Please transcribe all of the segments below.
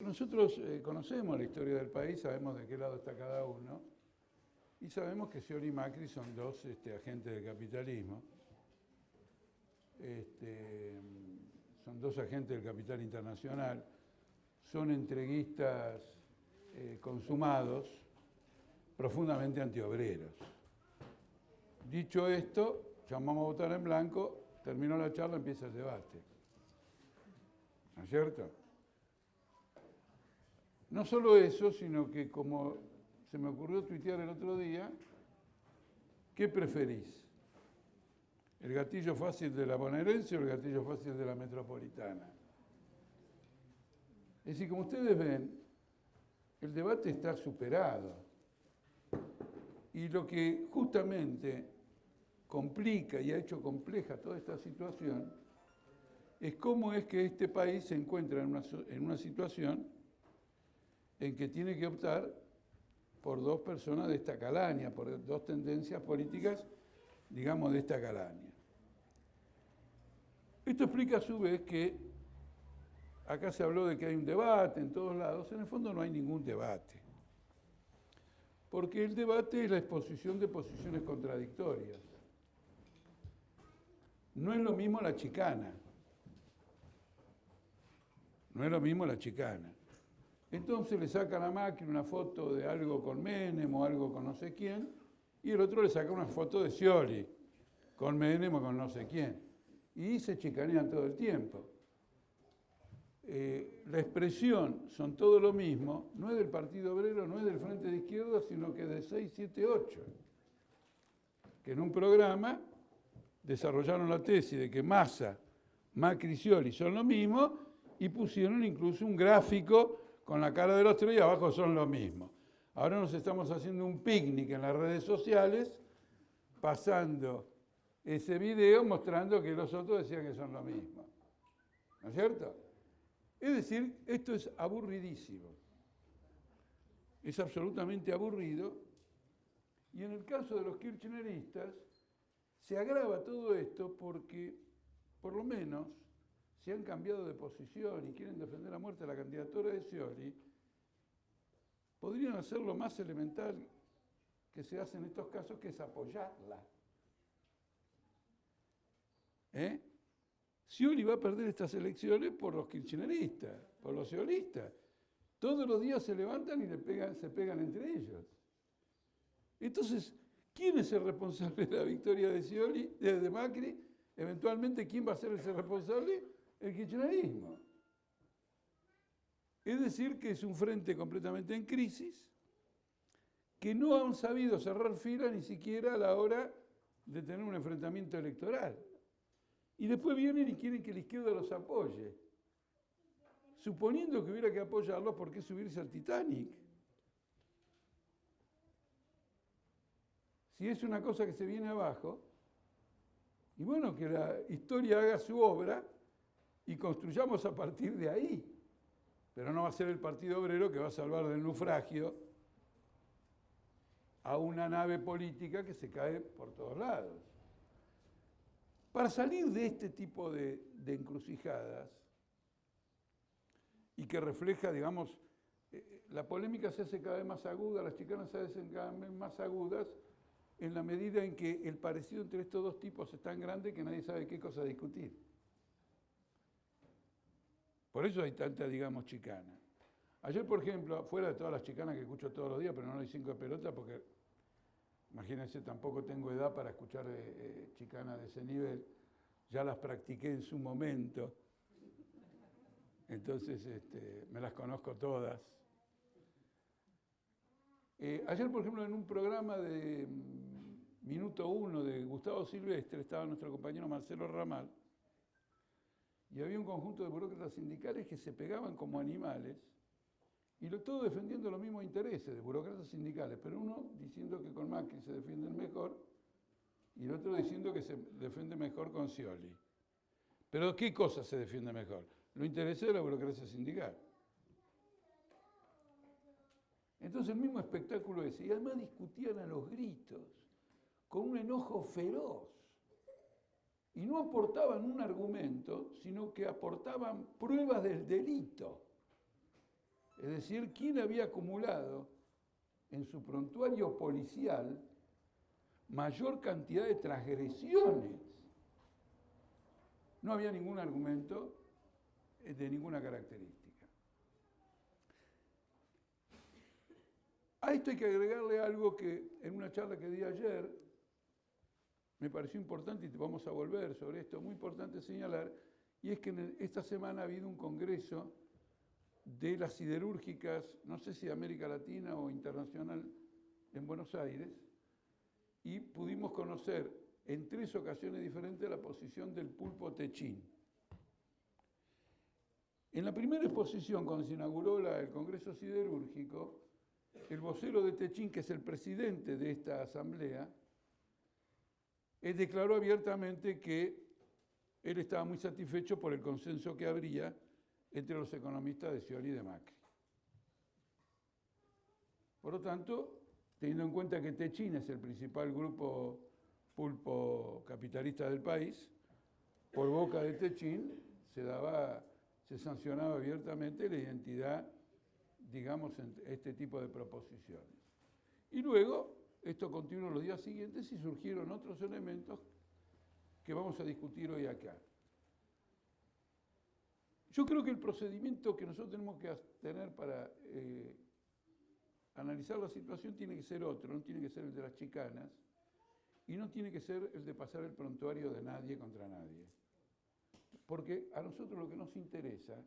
Nosotros conocemos la historia del país, sabemos de qué lado está cada uno y sabemos que Scioli y Macri son dos agentes del capitalismo, son dos agentes del capital internacional, son entreguistas consumados, profundamente antiobreros. Dicho esto, llamamos a votar en blanco, terminó la charla, empieza el debate. ¿No es cierto? No solo eso, sino que como se me ocurrió tuitear el otro día, ¿qué preferís? ¿El gatillo fácil de la bonaerense o el gatillo fácil de la metropolitana? Es decir, como ustedes ven, el debate está superado. Y lo que justamente complica y ha hecho compleja toda esta situación es cómo es que este país se encuentra en una situación en que tiene que optar por dos personas de esta calaña, por dos tendencias políticas, digamos, de esta calaña. Esto explica a su vez que acá se habló de que hay un debate en todos lados, en el fondo no hay ningún debate. Porque el debate es la exposición de posiciones contradictorias. No es lo mismo la chicana. No es lo mismo la chicana. Entonces le sacan a Macri una foto de algo con Menem o algo con no sé quién, y el otro le saca una foto de Scioli, con Menem o con no sé quién. Y se chicanean todo el tiempo. La expresión son todo lo mismo, no es del Partido Obrero, no es del Frente de Izquierda, sino que de 678, que en un programa desarrollaron la tesis de que Massa, Macri y Scioli son lo mismo y pusieron incluso un gráfico con la cara de los tres y abajo son lo mismo. Ahora nos estamos haciendo un picnic en las redes sociales, pasando ese video mostrando que los otros decían que son lo mismo. ¿No es cierto? Es decir, esto es aburridísimo. Es absolutamente aburrido. Y en el caso de los kirchneristas, se agrava todo esto porque, por lo menos, si han cambiado de posición y quieren defender a muerte la candidatura de Scioli, podrían hacer lo más elemental que se hace en estos casos, que es apoyarla. Scioli va a perder estas elecciones por los kirchneristas, por los sciolistas. Todos los días se levantan y se pegan entre ellos. Entonces, ¿quién es el responsable de la victoria de Scioli, de Macri? Eventualmente, ¿quién va a ser ese responsable? El kirchnerismo. Es decir, que es un frente completamente en crisis, que no han sabido cerrar fila ni siquiera a la hora de tener un enfrentamiento electoral. Y después vienen y quieren que la izquierda los apoye. Suponiendo que hubiera que apoyarlos, ¿por qué subirse al Titanic? Si es una cosa que se viene abajo, y bueno, que la historia haga su obra y construyamos a partir de ahí. Pero no va a ser el Partido Obrero que va a salvar del naufragio a una nave política que se cae por todos lados. Para salir de este tipo de encrucijadas, y que refleja, digamos, la polémica se hace cada vez más aguda, las chicanas se hacen cada vez más agudas, en la medida en que el parecido entre estos dos tipos es tan grande que nadie sabe qué cosa discutir. Por eso hay tanta, digamos, chicana. Ayer, por ejemplo, fuera de todas las chicanas que escucho todos los días, pero no doy 5 de pelota porque, imagínense, tampoco tengo edad para escuchar chicanas de ese nivel. Ya las practiqué en su momento. Entonces, me las conozco todas. Ayer, por ejemplo, en un programa de Minuto 1 de Gustavo Silvestre, estaba nuestro compañero Marcelo Ramal, y había un conjunto de burócratas sindicales que se pegaban como animales, y todos defendiendo los mismos intereses de burócratas sindicales, pero uno diciendo que con Macri se defienden mejor, y el otro diciendo que se defiende mejor con Scioli. ¿Pero qué cosa se defiende mejor? Lo interés de la burocracia sindical. Entonces el mismo espectáculo ese, y además discutían a los gritos, con un enojo feroz. Y no aportaban un argumento, sino que aportaban pruebas del delito. Es decir, quién había acumulado en su prontuario policial mayor cantidad de transgresiones. No había ningún argumento de ninguna característica. A esto hay que agregarle algo que en una charla que di ayer me pareció importante y vamos a volver sobre esto, muy importante señalar, y es que esta semana ha habido un congreso de las siderúrgicas, no sé si de América Latina o internacional, en Buenos Aires, y pudimos conocer en 3 ocasiones diferentes la posición del pulpo Techín. En la primera exposición, cuando se inauguró el Congreso Siderúrgico, el vocero de Techín, que es el presidente de esta asamblea, él declaró abiertamente que él estaba muy satisfecho por el consenso que habría entre los economistas de Scioli y de Macri. Por lo tanto, teniendo en cuenta que Techín es el principal grupo pulpo capitalista del país, por boca de Techín se sancionaba abiertamente la identidad, digamos, en este tipo de proposiciones. Y luego, esto continuó los días siguientes y surgieron otros elementos que vamos a discutir hoy acá. Yo creo que el procedimiento que nosotros tenemos que tener para analizar la situación tiene que ser otro, no tiene que ser el de las chicanas y no tiene que ser el de pasar el prontuario de nadie contra nadie. Porque a nosotros lo que nos interesa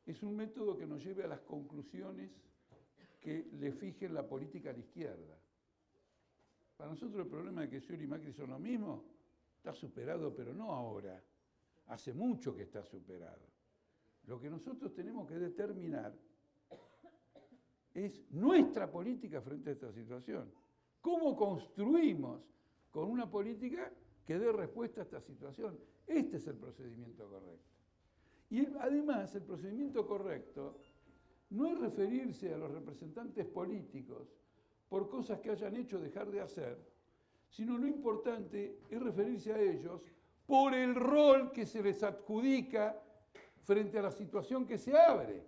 es un método que nos lleve a las conclusiones que le fijen la política a la izquierda. Para nosotros el problema de que Scioli y Macri son lo mismo está superado, pero no ahora. Hace mucho que está superado. Lo que nosotros tenemos que determinar es nuestra política frente a esta situación. ¿Cómo construimos con una política que dé respuesta a esta situación? Este es el procedimiento correcto. Y además, el procedimiento correcto no es referirse a los representantes políticos por cosas que hayan hecho o dejar de hacer, sino lo importante es referirse a ellos por el rol que se les adjudica frente a la situación que se abre.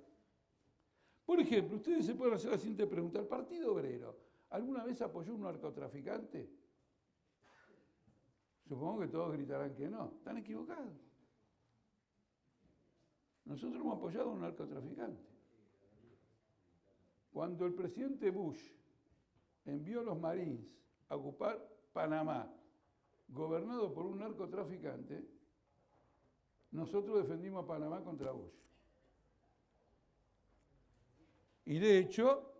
Por ejemplo, ustedes se pueden hacer la siguiente pregunta. ¿El Partido Obrero alguna vez apoyó a un narcotraficante? Supongo que todos gritarán que no. Están equivocados. Nosotros hemos apoyado a un narcotraficante. Cuando el presidente Bush envió a los Marines a ocupar Panamá, gobernado por un narcotraficante, nosotros defendimos a Panamá contra Bush. Y de hecho,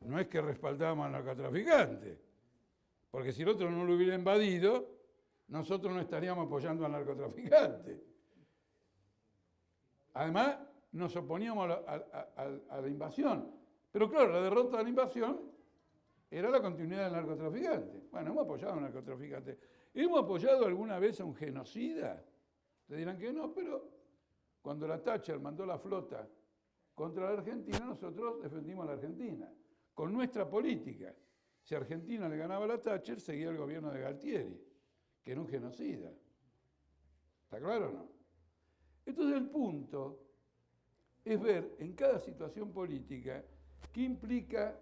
no es que respaldábamos al narcotraficante, porque si el otro no lo hubiera invadido, nosotros no estaríamos apoyando al narcotraficante. Además, nos oponíamos a la invasión. Pero claro, la derrota de la invasión era la continuidad del narcotraficante. Bueno, hemos apoyado a un narcotraficante. ¿Hemos apoyado alguna vez a un genocida? Te dirán que no, pero cuando la Thatcher mandó la flota contra la Argentina, nosotros defendimos a la Argentina, con nuestra política. Si a Argentina le ganaba a la Thatcher, seguía el gobierno de Galtieri, que era un genocida. ¿Está claro o no? Entonces el punto es ver en cada situación política qué implica,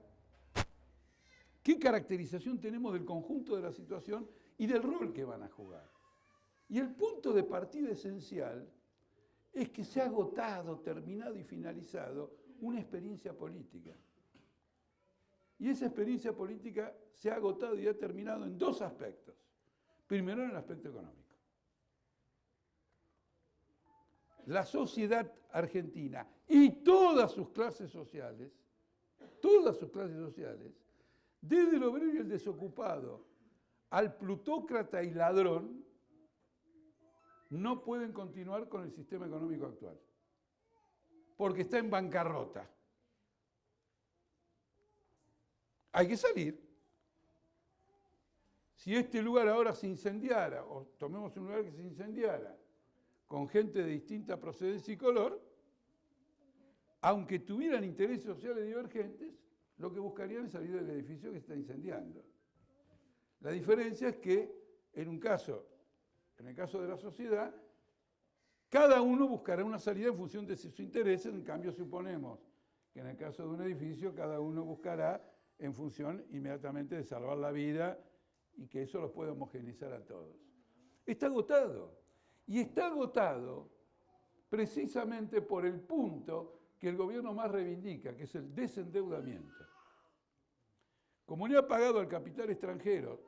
qué caracterización tenemos del conjunto de la situación y del rol que van a jugar. Y el punto de partida esencial es que se ha agotado, terminado y finalizado una experiencia política. Y esa experiencia política se ha agotado y ha terminado en 2 aspectos. Primero, en el aspecto económico. La sociedad argentina y todas sus clases sociales, desde el obrero y el desocupado al plutócrata y ladrón, no pueden continuar con el sistema económico actual, porque está en bancarrota. Hay que salir. Si este lugar ahora se incendiara, o tomemos un lugar que se incendiara, con gente de distinta procedencia y color, aunque tuvieran intereses sociales divergentes, lo que buscarían es salir del edificio que se está incendiando. La diferencia es que, en el caso de la sociedad, cada uno buscará una salida en función de sus intereses. En cambio, suponemos que en el caso de un edificio cada uno buscará en función inmediatamente de salvar la vida y que eso los pueda homogeneizar a todos. Está agotado. Y está agotado precisamente por el punto que el gobierno más reivindica, que es el desendeudamiento. Como le ha pagado al capital extranjero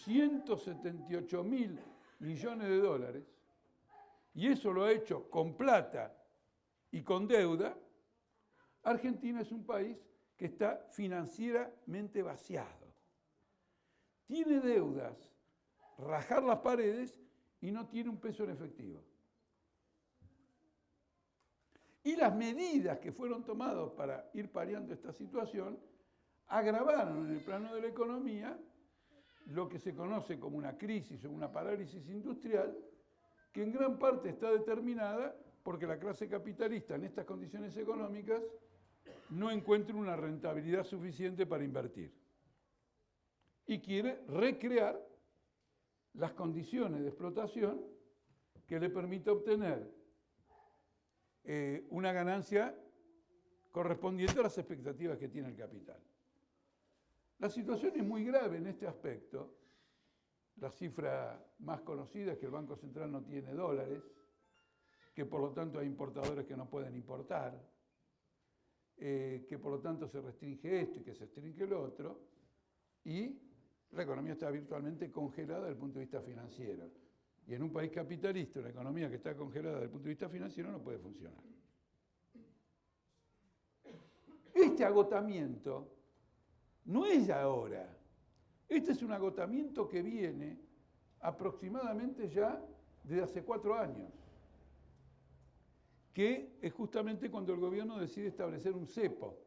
178.000 millones de dólares, y eso lo ha hecho con plata y con deuda, Argentina es un país que está financieramente vaciado. Tiene deudas, rajar las paredes, y no tiene un peso en efectivo. Y las medidas que fueron tomadas para ir paliando esta situación agravaron en el plano de la economía lo que se conoce como una crisis o una parálisis industrial, que en gran parte está determinada porque la clase capitalista en estas condiciones económicas no encuentra una rentabilidad suficiente para invertir. Y quiere recrear las condiciones de explotación que le permita obtener una ganancia correspondiente a las expectativas que tiene el capital. La situación es muy grave en este aspecto. La cifra más conocida es que el Banco Central no tiene dólares, que por lo tanto hay importadores que no pueden importar, que por lo tanto se restringe esto y que se restringe lo otro, y la economía está virtualmente congelada desde el punto de vista financiero. Y en un país capitalista, una economía que está congelada desde el punto de vista financiero no puede funcionar. Este agotamiento no es ahora. Este es un agotamiento que viene aproximadamente ya desde hace 4 años, que es justamente cuando el gobierno decide establecer un cepo,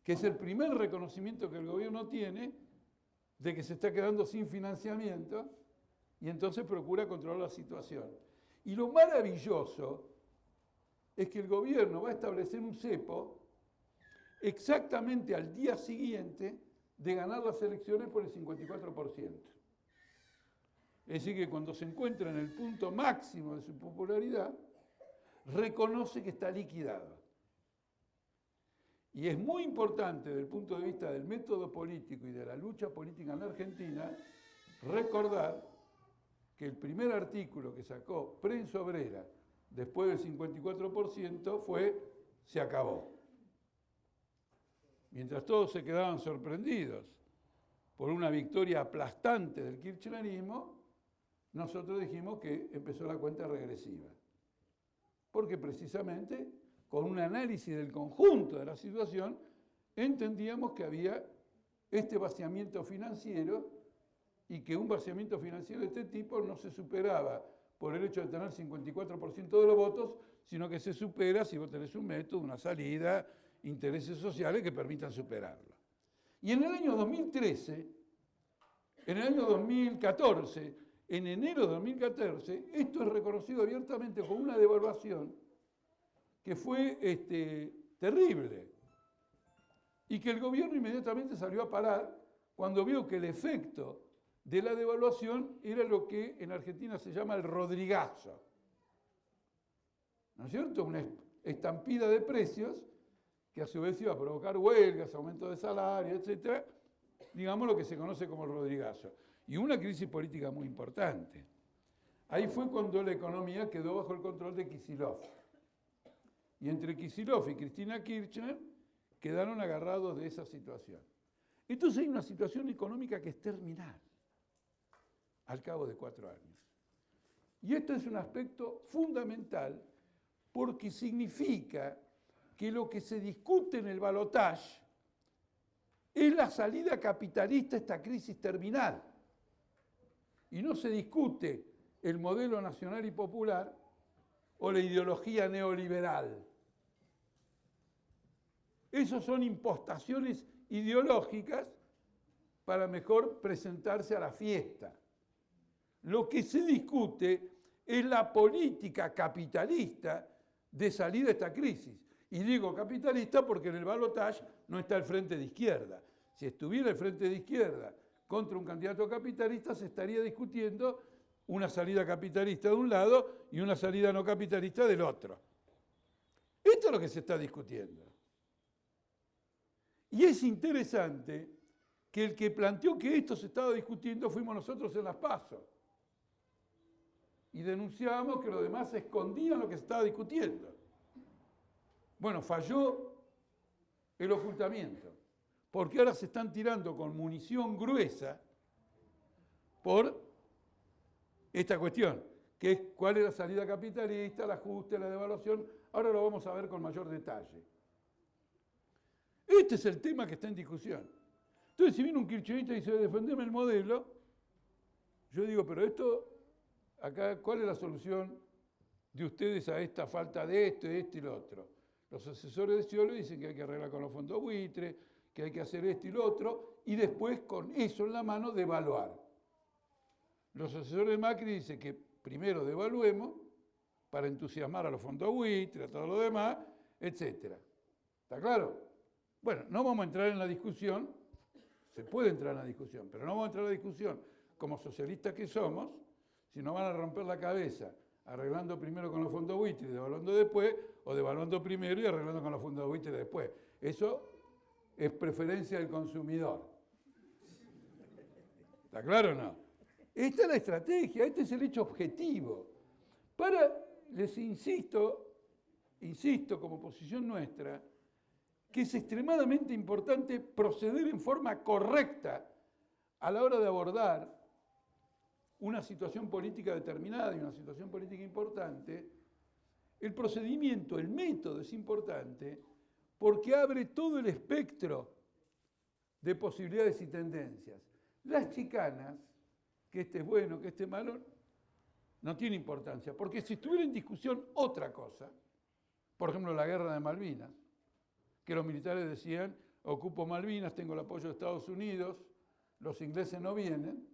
que es el primer reconocimiento que el gobierno tiene de que se está quedando sin financiamiento y entonces procura controlar la situación. Y lo maravilloso es que el gobierno va a establecer un cepo exactamente al día siguiente de ganar las elecciones por el 54%. Es decir, que cuando se encuentra en el punto máximo de su popularidad, reconoce que está liquidado. Y es muy importante desde el punto de vista del método político y de la lucha política en la Argentina, recordar que el primer artículo que sacó Prensa Obrera después del 54% fue "se acabó". Mientras todos se quedaban sorprendidos por una victoria aplastante del kirchnerismo, nosotros dijimos que empezó la cuenta regresiva. Porque precisamente con un análisis del conjunto de la situación, entendíamos que había este vaciamiento financiero y que un vaciamiento financiero de este tipo no se superaba por el hecho de tener 54% de los votos, sino que se supera si vos tenés un método, una salida, intereses sociales que permitan superarlo. Y en el año 2013, en el año 2014, en enero de 2014, esto es reconocido abiertamente como una devaluación que fue terrible y que el gobierno inmediatamente salió a parar cuando vio que el efecto de la devaluación era lo que en Argentina se llama el rodrigazo. ¿No es cierto? Una estampida de precios que a su vez iba a provocar huelgas, aumento de salario, etc. Digamos lo que se conoce como el rodrigazo. Y una crisis política muy importante. Ahí fue cuando la economía quedó bajo el control de Kicillof. Y entre Kicillof y Cristina Kirchner quedaron agarrados de esa situación. Entonces hay una situación económica que es terminal al cabo de 4 años. Y esto es un aspecto fundamental porque significa que lo que se discute en el balotaje es la salida capitalista a esta crisis terminal. Y no se discute el modelo nacional y popular o la ideología neoliberal. Esas son impostaciones ideológicas para mejor presentarse a la fiesta. Lo que se discute es la política capitalista de salida a esta crisis. Y digo capitalista porque en el balotaje no está el frente de izquierda. Si estuviera el frente de izquierda contra un candidato capitalista, se estaría discutiendo una salida capitalista de un lado y una salida no capitalista del otro. Esto es lo que se está discutiendo. Y es interesante que el que planteó que esto se estaba discutiendo fuimos nosotros en las PASO. Y denunciábamos que los demás escondían lo que se estaba discutiendo. Bueno, falló el ocultamiento, porque ahora se están tirando con munición gruesa por esta cuestión, que es cuál es la salida capitalista, el ajuste, la devaluación. Ahora lo vamos a ver con mayor detalle. Este es el tema que está en discusión. Entonces, si viene un kirchnerista y dice, defendeme el modelo, yo digo, pero esto, acá, ¿cuál es la solución de ustedes a esta falta de esto y lo otro? Los asesores de Scioli dicen que hay que arreglar con los fondos buitre, que hay que hacer esto y lo otro, y después, con eso en la mano, devaluar. Los asesores de Macri dicen que primero devaluemos para entusiasmar a los fondos buitre, a todo lo demás, etc. ¿Está claro? Bueno, no vamos a entrar en la discusión, se puede entrar en la discusión, pero no vamos a entrar en la discusión como socialistas que somos, si no van a romper la cabeza arreglando primero con los fondos buitre y devaluando después, o devaluando primero y arreglando con los fondos buitre después. Eso es preferencia del consumidor. ¿Está claro o no? Esta es la estrategia, este es el hecho objetivo. Les insisto como posición nuestra, que es extremadamente importante proceder en forma correcta a la hora de abordar una situación política determinada y una situación política importante. El procedimiento, el método es importante porque abre todo el espectro de posibilidades y tendencias. Las chicanas, que este es bueno, que este es malo, no tiene importancia, porque si estuviera en discusión otra cosa, por ejemplo la guerra de Malvinas, que los militares decían, ocupo Malvinas, tengo el apoyo de Estados Unidos, los ingleses no vienen.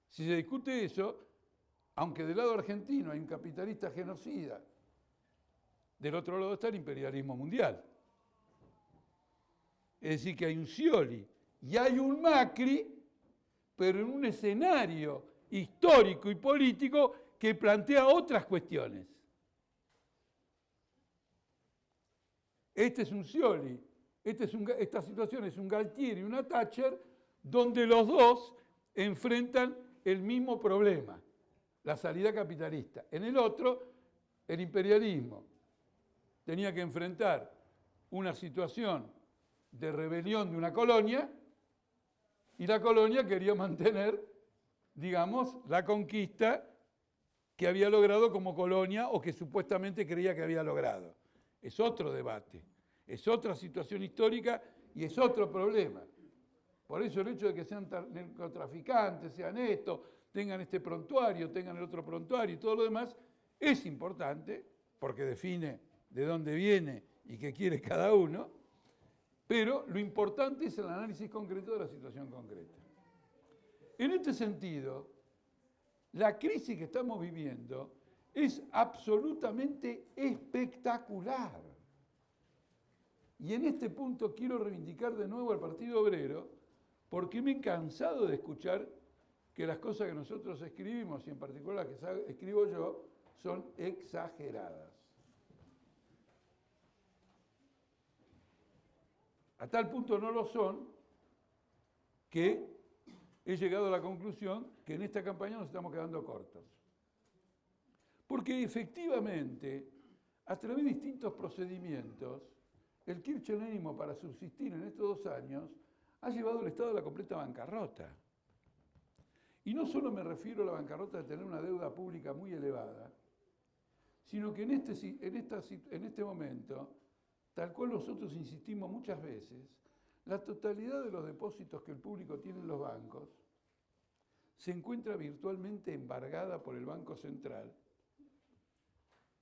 Si se discute eso, aunque del lado argentino hay un capitalista genocida, del otro lado está el imperialismo mundial. Es decir, que hay un Scioli y hay un Macri, pero en un escenario histórico y político que plantea otras cuestiones. Este es un Scioli, esta situación es un Galtieri y una Thatcher, donde los dos enfrentan el mismo problema, la salida capitalista. En el otro, el imperialismo tenía que enfrentar una situación de rebelión de una colonia y la colonia quería mantener, digamos, la conquista que había logrado como colonia o que supuestamente creía que había logrado. Es otro debate, es otra situación histórica y es otro problema. Por eso el hecho de que sean narcotraficantes, sean esto, tengan este prontuario, tengan el otro prontuario y todo lo demás, es importante porque define de dónde viene y qué quiere cada uno, pero lo importante es el análisis concreto de la situación concreta. En este sentido, la crisis que estamos viviendo es absolutamente espectacular. Y en este punto quiero reivindicar de nuevo al Partido Obrero, porque me he cansado de escuchar que las cosas que nosotros escribimos, y en particular las que escribo yo, son exageradas. A tal punto no lo son que he llegado a la conclusión que en esta campaña nos estamos quedando cortos. Porque efectivamente, a través de distintos procedimientos, el kirchnerismo para subsistir en estos 2 años ha llevado al Estado a la completa bancarrota. Y no solo me refiero a la bancarrota de tener una deuda pública muy elevada, sino que en este momento, tal cual nosotros insistimos muchas veces, la totalidad de los depósitos que el público tiene en los bancos se encuentra virtualmente embargada por el Banco Central,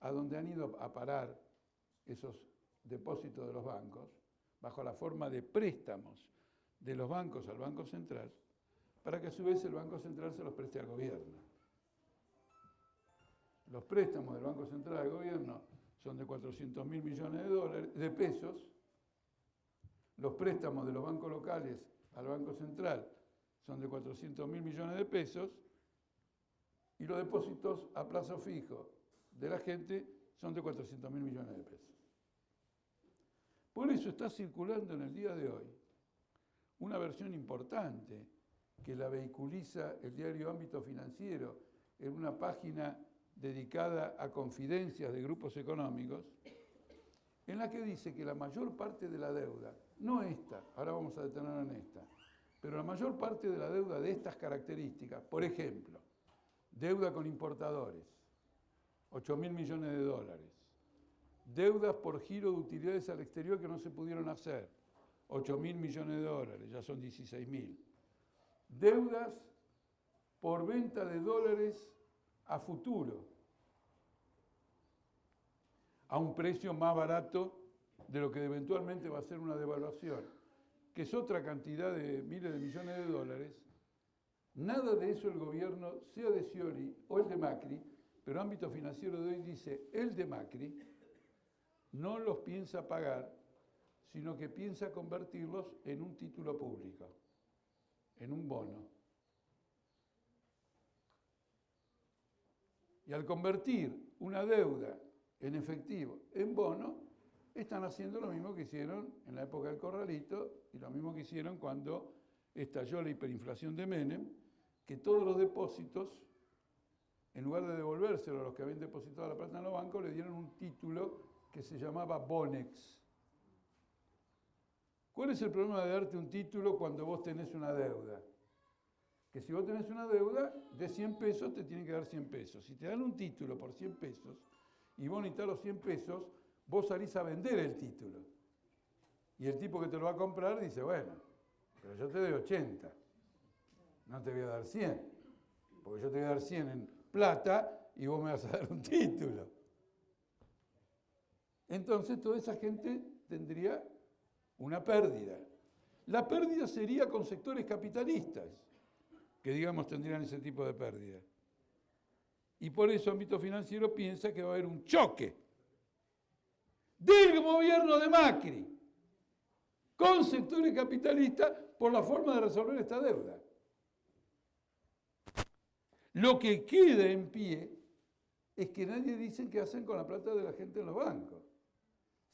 a donde han ido a parar esos depósitos de los bancos, bajo la forma de préstamos de los bancos al Banco Central, para que a su vez el Banco Central se los preste al gobierno. Los préstamos del Banco Central al gobierno son de 400.000 millones de pesos, los préstamos de los bancos locales al Banco Central son de 400.000 millones de pesos, y los depósitos a plazo fijo de la gente son de 400.000 millones de pesos. Por eso está circulando en el día de hoy una versión importante que la vehiculiza el diario Ámbito Financiero en una página dedicada a confidencias de grupos económicos, en la que dice que la mayor parte de la deuda, no esta, ahora vamos a detenernos en esta, pero la mayor parte de la deuda de estas características, por ejemplo, deuda con importadores, 8.000 millones de dólares, deudas por giro de utilidades al exterior que no se pudieron hacer, 8.000 millones de dólares, ya son 16.000. Deudas por venta de dólares a futuro, a un precio más barato de lo que eventualmente va a ser una devaluación, que es otra cantidad de miles de millones de dólares. Nada de eso el gobierno, sea de Scioli o el de Macri, pero Ámbito Financiero de hoy dice, el de Macri no los piensa pagar, sino que piensa convertirlos en un título público, en un bono. Y al convertir una deuda en efectivo en bono, están haciendo lo mismo que hicieron en la época del Corralito y lo mismo que hicieron cuando estalló la hiperinflación de Menem, que todos los depósitos, en lugar de devolvérselo a los que habían depositado la plata en los bancos, le dieron un título que se llamaba Bonex. ¿Cuál es el problema de darte un título cuando vos tenés una deuda? Que si vos tenés una deuda de 100 pesos, te tienen que dar 100 pesos. Si te dan un título por 100 pesos y vos necesitas los 100 pesos, vos salís a vender el título. Y el tipo que te lo va a comprar dice, bueno, pero yo te doy 80, no te voy a dar 100, porque yo te voy a dar 100 en plata y vos me vas a dar un título. Entonces toda esa gente tendría una pérdida. La pérdida sería con sectores capitalistas, que digamos tendrían ese tipo de pérdida. Y por eso Ámbito Financiero piensa que va a haber un choque del gobierno de Macri con sectores capitalistas por la forma de resolver esta deuda. Lo que queda en pie es que nadie dice qué hacen con la plata de la gente en los bancos.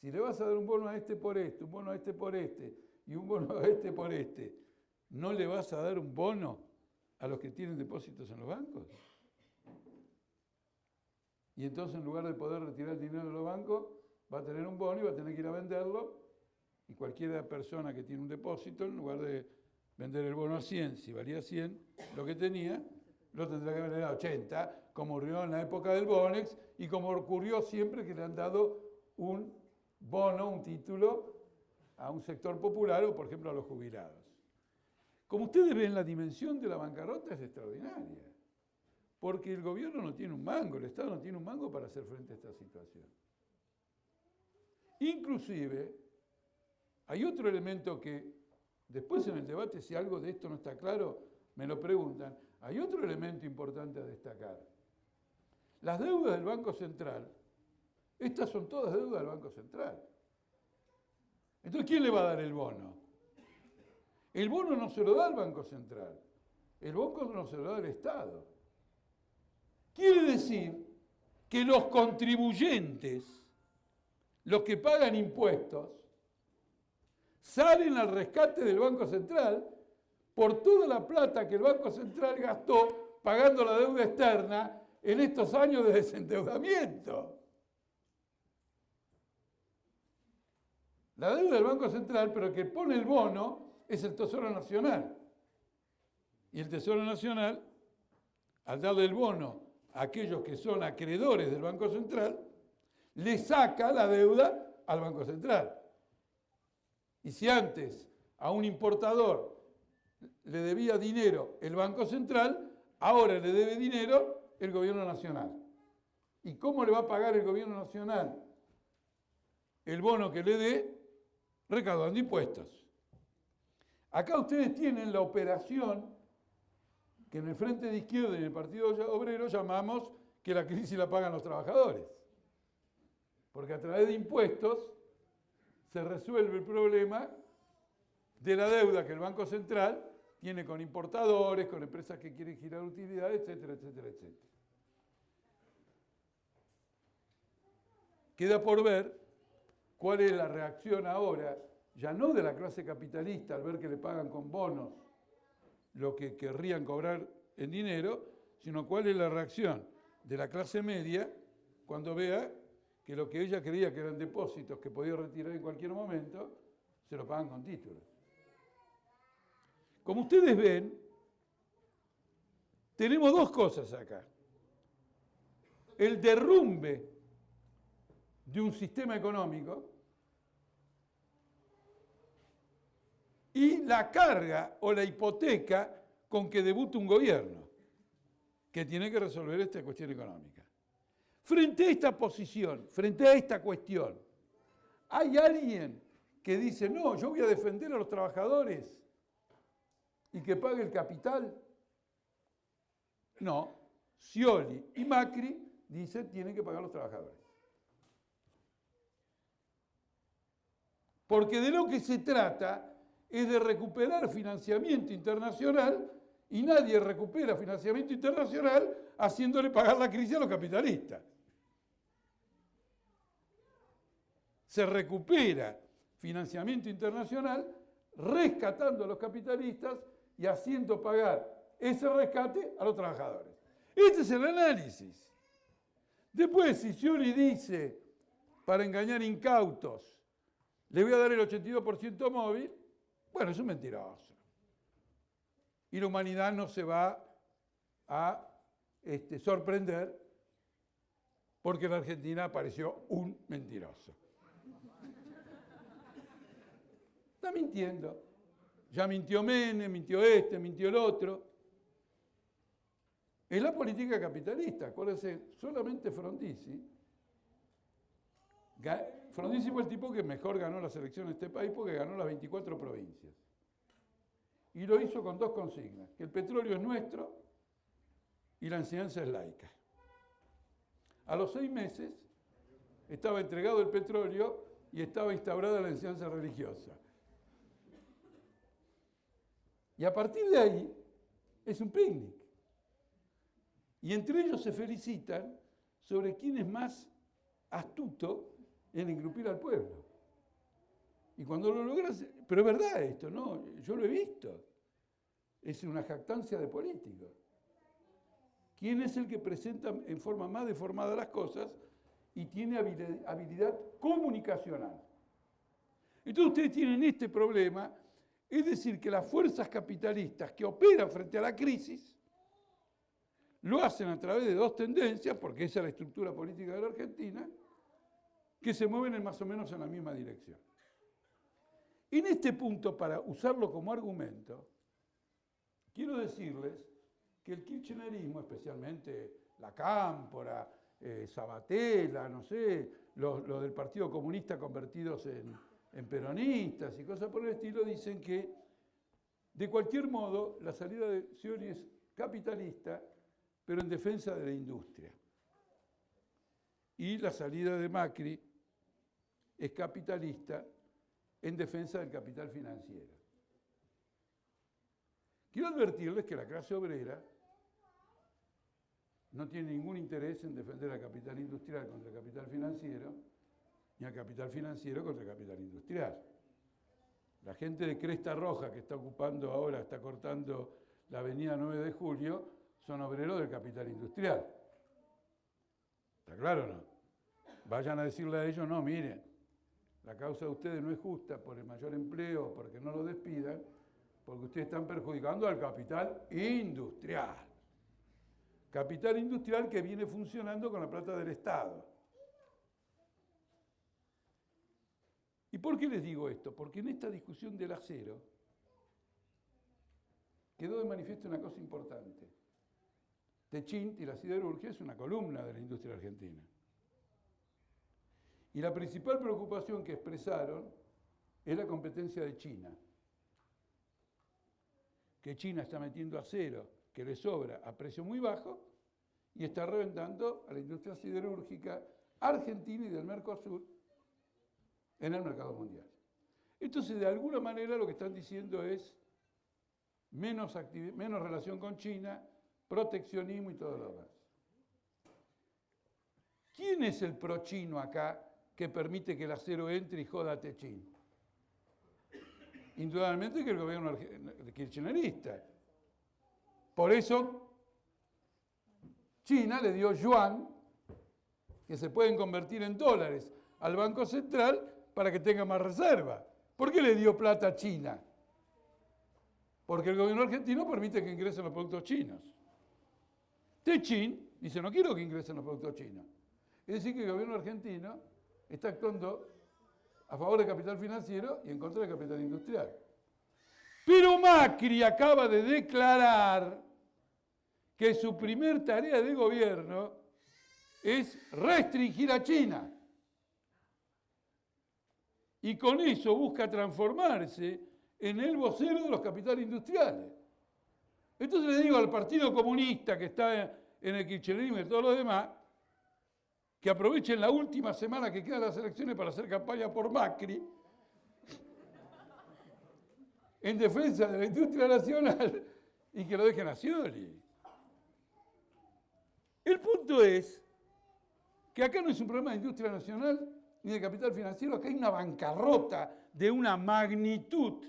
Si le vas a dar un bono a este por este, un bono a este por este y un bono a este por este, ¿no le vas a dar un bono a los que tienen depósitos en los bancos? Y entonces en lugar de poder retirar el dinero de los bancos, va a tener un bono y va a tener que ir a venderlo. Y cualquier persona que tiene un depósito, en lugar de vender el bono a 100, si valía 100, lo que tenía, lo tendrá que vender a 80, como ocurrió en la época del Bonex y como ocurrió siempre que le han dado un bono, un título, a un sector popular o, por ejemplo, a los jubilados. Como ustedes ven, la dimensión de la bancarrota es extraordinaria, porque el gobierno no tiene un mango, el Estado no tiene un mango para hacer frente a esta situación. Inclusive, hay otro elemento que después en el debate, si algo de esto no está claro, me lo preguntan. Hay otro elemento importante a destacar. Las deudas del Banco Central, estas son todas deudas del Banco Central. Entonces, ¿quién le va a dar el bono? El bono no se lo da el Banco Central, el bono no se lo da el Estado. Quiere decir que los contribuyentes, los que pagan impuestos, salen al rescate del Banco Central por toda la plata que el Banco Central gastó pagando la deuda externa en estos años de desendeudamiento. La deuda del Banco Central, pero el que pone el bono es el Tesoro Nacional. Y el Tesoro Nacional, al darle el bono a aquellos que son acreedores del Banco Central, le saca la deuda al Banco Central. Y si antes a un importador le debía dinero el Banco Central, ahora le debe dinero el Gobierno Nacional. ¿Y cómo le va a pagar el Gobierno Nacional el bono que le dé? Recaudando impuestos. Acá ustedes tienen la operación que en el Frente de Izquierda y en el Partido Obrero llamamos que la crisis la pagan los trabajadores. Porque a través de impuestos se resuelve el problema de la deuda que el Banco Central tiene con importadores, con empresas que quieren girar utilidades, etcétera, etcétera, etcétera. Queda por ver cuál es la reacción ahora, ya no de la clase capitalista al ver que le pagan con bonos lo que querrían cobrar en dinero, sino cuál es la reacción de la clase media cuando vea que lo que ella creía que eran depósitos que podía retirar en cualquier momento, se lo pagan con títulos. Como ustedes ven, tenemos dos cosas acá. El derrumbe de un sistema económico y la carga o la hipoteca con que debuta un gobierno que tiene que resolver esta cuestión económica. Frente a esta posición, frente a esta cuestión, ¿hay alguien que dice, no, yo voy a defender a los trabajadores y que pague el capital? No, Scioli y Macri dicen tienen que pagar los trabajadores. Porque de lo que se trata es de recuperar financiamiento internacional y nadie recupera financiamiento internacional haciéndole pagar la crisis a los capitalistas. Se recupera financiamiento internacional rescatando a los capitalistas y haciendo pagar ese rescate a los trabajadores. Este es el análisis. Después, si Scioli dice, para engañar incautos, le voy a dar el 82% móvil, bueno, es un mentiroso. Y la humanidad no se va a sorprender porque en la Argentina apareció un mentiroso. Está mintiendo. Ya mintió Menem, mintió mintió el otro. Es la política capitalista. Acuérdense, solamente Frondizi. Frondizi fue el tipo que mejor ganó las elecciones de este país porque ganó las 24 provincias. Y lo hizo con dos consignas, que el petróleo es nuestro y la enseñanza es laica. A los 6 meses estaba entregado el petróleo y estaba instaurada la enseñanza religiosa. Y a partir de ahí es un picnic. Y entre ellos se felicitan sobre quién es más astuto en engrupir al pueblo. Y cuando lo logras, pero es verdad esto, ¿no? Yo lo he visto. Es una jactancia de políticos. ¿Quién es el que presenta en forma más deformada las cosas y tiene habilidad comunicacional? Entonces ustedes tienen este problema, es decir, que las fuerzas capitalistas que operan frente a la crisis lo hacen a través de dos tendencias, porque esa es la estructura política de la Argentina, que se mueven más o menos en la misma dirección. En este punto, para usarlo como argumento, quiero decirles que el kirchnerismo, especialmente la Cámpora, Sabatella, no sé, los del Partido Comunista convertidos en peronistas y cosas por el estilo, dicen que, de cualquier modo, la salida de Scioli es capitalista, pero en defensa de la industria. Y la salida de Macri es capitalista en defensa del capital financiero. Quiero advertirles que la clase obrera no tiene ningún interés en defender al capital industrial contra el capital financiero, ni al capital financiero contra el capital industrial. La gente de Cresta Roja que está ocupando ahora, está cortando la avenida 9 de Julio, son obreros del capital industrial. ¿Está claro o no? Vayan a decirle a ellos, no, miren, la causa de ustedes no es justa por el mayor empleo, porque no lo despidan, porque ustedes están perjudicando al capital industrial. Capital industrial que viene funcionando con la plata del Estado. ¿Y por qué les digo esto? Porque en esta discusión del acero quedó de manifiesto una cosa importante. Techint y la siderurgia es una columna de la industria argentina. Y la principal preocupación que expresaron es la competencia de China. Que China está metiendo acero que le sobra a precio muy bajo y está reventando a la industria siderúrgica argentina y del Mercosur en el mercado mundial. Entonces, de alguna manera, lo que están diciendo es menos relación con China, proteccionismo y todo lo demás. ¿Quién es el pro-chino acá que permite que el acero entre y joda a Techín? Indudablemente que el gobierno kirchnerista. Por eso China le dio yuan, que se pueden convertir en dólares, al Banco Central para que tenga más reserva. ¿Por qué le dio plata a China? Porque el gobierno argentino permite que ingresen los productos chinos. Techín dice, no quiero que ingresen los productos chinos. Es decir, que el gobierno argentino está actuando a favor del capital financiero y en contra del capital industrial. Pero Macri acaba de declarar que su primer tarea de gobierno es restringir a China. Y con eso busca transformarse en el vocero de los capitales industriales. Entonces le digo al Partido Comunista que está en el kirchnerismo y todos los demás, que aprovechen la última semana que quedan las elecciones para hacer campaña por Macri, en defensa de la industria nacional, y que lo dejen a Scioli. El punto es que acá no es un problema de industria nacional ni de capital financiero, acá hay una bancarrota de una magnitud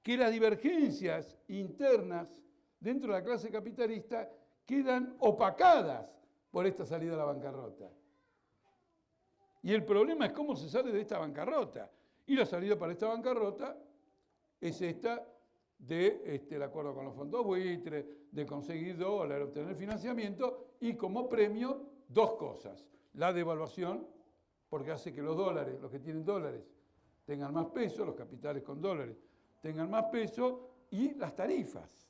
que las divergencias internas dentro de la clase capitalista quedan opacadas por esta salida a la bancarrota. Y el problema es cómo se sale de esta bancarrota. Y la salida para esta bancarrota es esta del acuerdo con los fondos buitres, de conseguir dólares, obtener financiamiento y como premio dos cosas. La devaluación, porque hace que los dólares, los que tienen dólares, tengan más peso, los capitales con dólares tengan más peso, y las tarifas.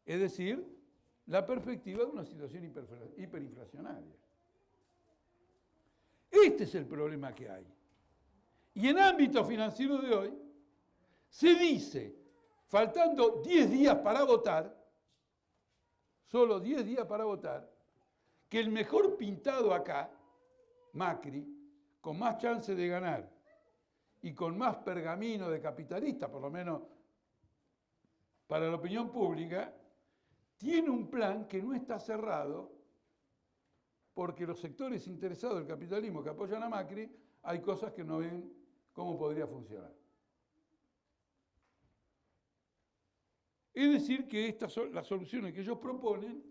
Es decir, la perspectiva de una situación hiperinflacionaria. Este es el problema que hay. Y en ámbito financiero de hoy, se dice, faltando 10 días para votar, solo 10 días para votar, que el mejor pintado acá, Macri, con más chance de ganar y con más pergamino de capitalista, por lo menos para la opinión pública, tiene un plan que no está cerrado porque los sectores interesados del capitalismo que apoyan a Macri, hay cosas que no ven cómo podría funcionar. Es decir, que estas son las soluciones que ellos proponen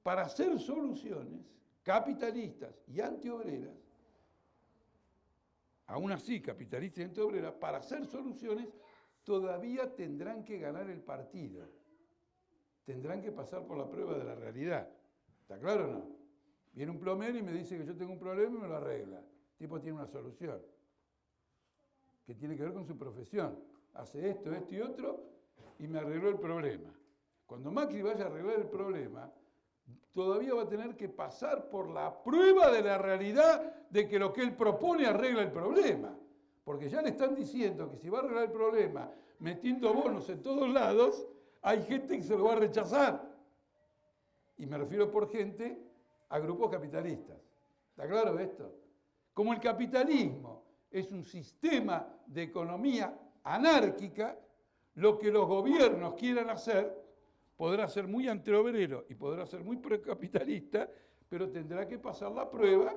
para hacer soluciones capitalistas y antiobreras, aún así capitalistas y antiobreras, para hacer soluciones todavía tendrán que ganar el partido. Tendrán que pasar por la prueba de la realidad. ¿Está claro o no? Viene un plomero y me dice que yo tengo un problema y me lo arregla. El tipo tiene una solución que tiene que ver con su profesión. Hace esto, esto y otro y me arregló el problema. Cuando Macri vaya a arreglar el problema, todavía va a tener que pasar por la prueba de la realidad de que lo que él propone arregla el problema. Porque ya le están diciendo que si va a arreglar el problema metiendo bonos en todos lados, hay gente que se lo va a rechazar. Y me refiero por gente a grupos capitalistas. ¿Está claro esto? Como el capitalismo es un sistema de economía anárquica, lo que los gobiernos quieran hacer podrá ser muy antiobrero y podrá ser muy procapitalista, pero tendrá que pasar la prueba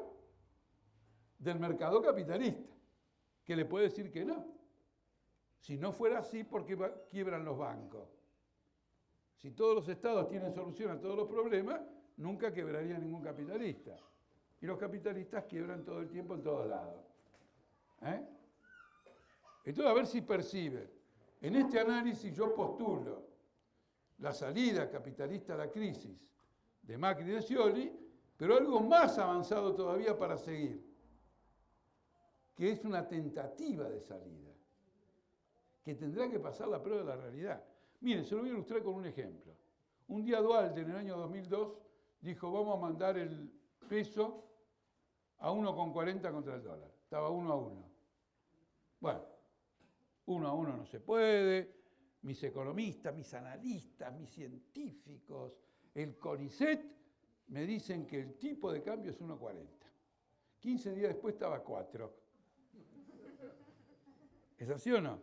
del mercado capitalista, que le puede decir que no. Si no fuera así, ¿por qué quiebran los bancos? Si todos los estados tienen solución a todos los problemas, nunca quebraría ningún capitalista. Y los capitalistas quiebran todo el tiempo en todos lados. Entonces, a ver si perciben. En este análisis yo postulo la salida capitalista a la crisis de Macri y de Scioli, pero algo más avanzado todavía para seguir, que es una tentativa de salida, que tendrá que pasar la prueba de la realidad. Miren, se lo voy a ilustrar con un ejemplo. Un día Duhalde, en el año 2002, dijo, vamos a mandar el peso a 1,40 contra el dólar. Estaba 1 a 1. Bueno, 1 a 1 no se puede. Mis economistas, mis analistas, mis científicos, el CONICET, me dicen que el tipo de cambio es 1,40. 15 días después estaba a 4. ¿Es así o no?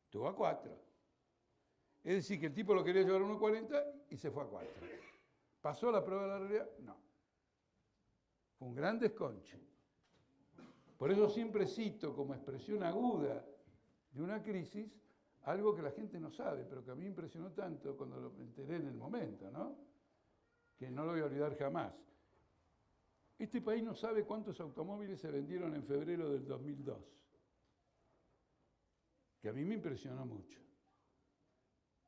Estuvo a 4. Es decir, que el tipo lo quería llevar a 1,40 y se fue a 4. ¿Pasó la prueba de la realidad? No. Fue un gran desconche. Por eso siempre cito como expresión aguda de una crisis algo que la gente no sabe, pero que a mí me impresionó tanto cuando me enteré en el momento, ¿no? Que no lo voy a olvidar jamás. Este país no sabe cuántos automóviles se vendieron en febrero del 2002, que a mí me impresionó mucho.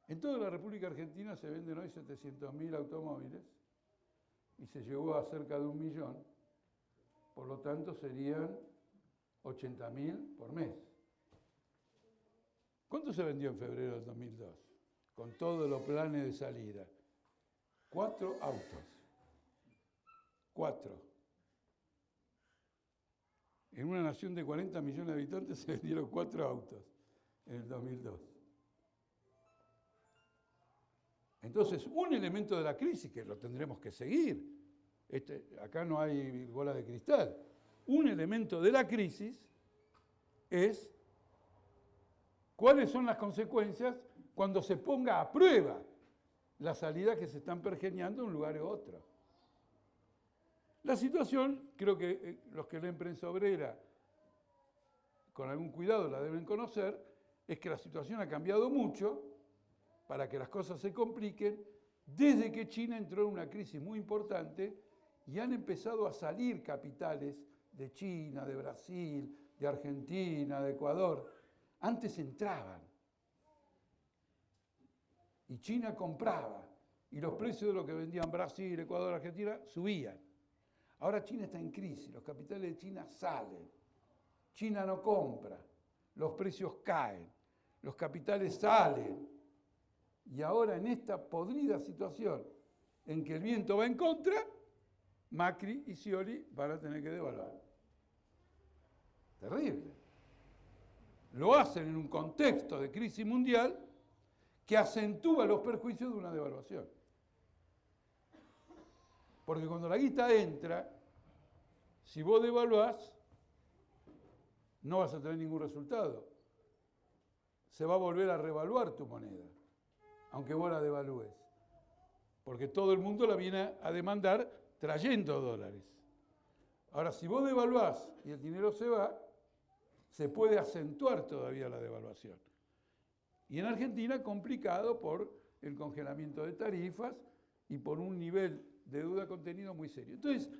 En toda la República Argentina se venden hoy 700.000 automóviles y se llegó a cerca de 1 millón, por lo tanto serían 80.000 por mes. ¿Cuánto se vendió en febrero del 2002? Con todos los planes de salida. 4 autos. 4. En una nación de 40 millones de habitantes se vendieron 4 autos en el 2002. Entonces, un elemento de la crisis, que lo tendremos que seguir, acá no hay bola de cristal, un elemento de la crisis es cuáles son las consecuencias cuando se ponga a prueba las salidas que se están pergeñando en un lugar u otro. La situación, creo que los que leen prensa obrera con algún cuidado la deben conocer, es que la situación ha cambiado mucho para que las cosas se compliquen desde que China entró en una crisis muy importante y han empezado a salir capitales de China, de Brasil, de Argentina, de Ecuador. Antes entraban y China compraba y los precios de lo que vendían Brasil, Ecuador, Argentina subían. Ahora China está en crisis, los capitales de China salen, China no compra, los precios caen, los capitales salen. Y ahora en esta podrida situación en que el viento va en contra, Macri y Scioli van a tener que devaluar. Terrible. Lo hacen en un contexto de crisis mundial que acentúa los perjuicios de una devaluación. Porque cuando la guita entra, si vos devaluás, no vas a tener ningún resultado. Se va a volver a revaluar tu moneda, aunque vos la devalúes. Porque todo el mundo la viene a demandar trayendo dólares. Ahora, si vos devaluás y el dinero se va, se puede acentuar todavía la devaluación. Y en Argentina complicado por el congelamiento de tarifas y por un nivel de deuda contenido muy serio. Entonces,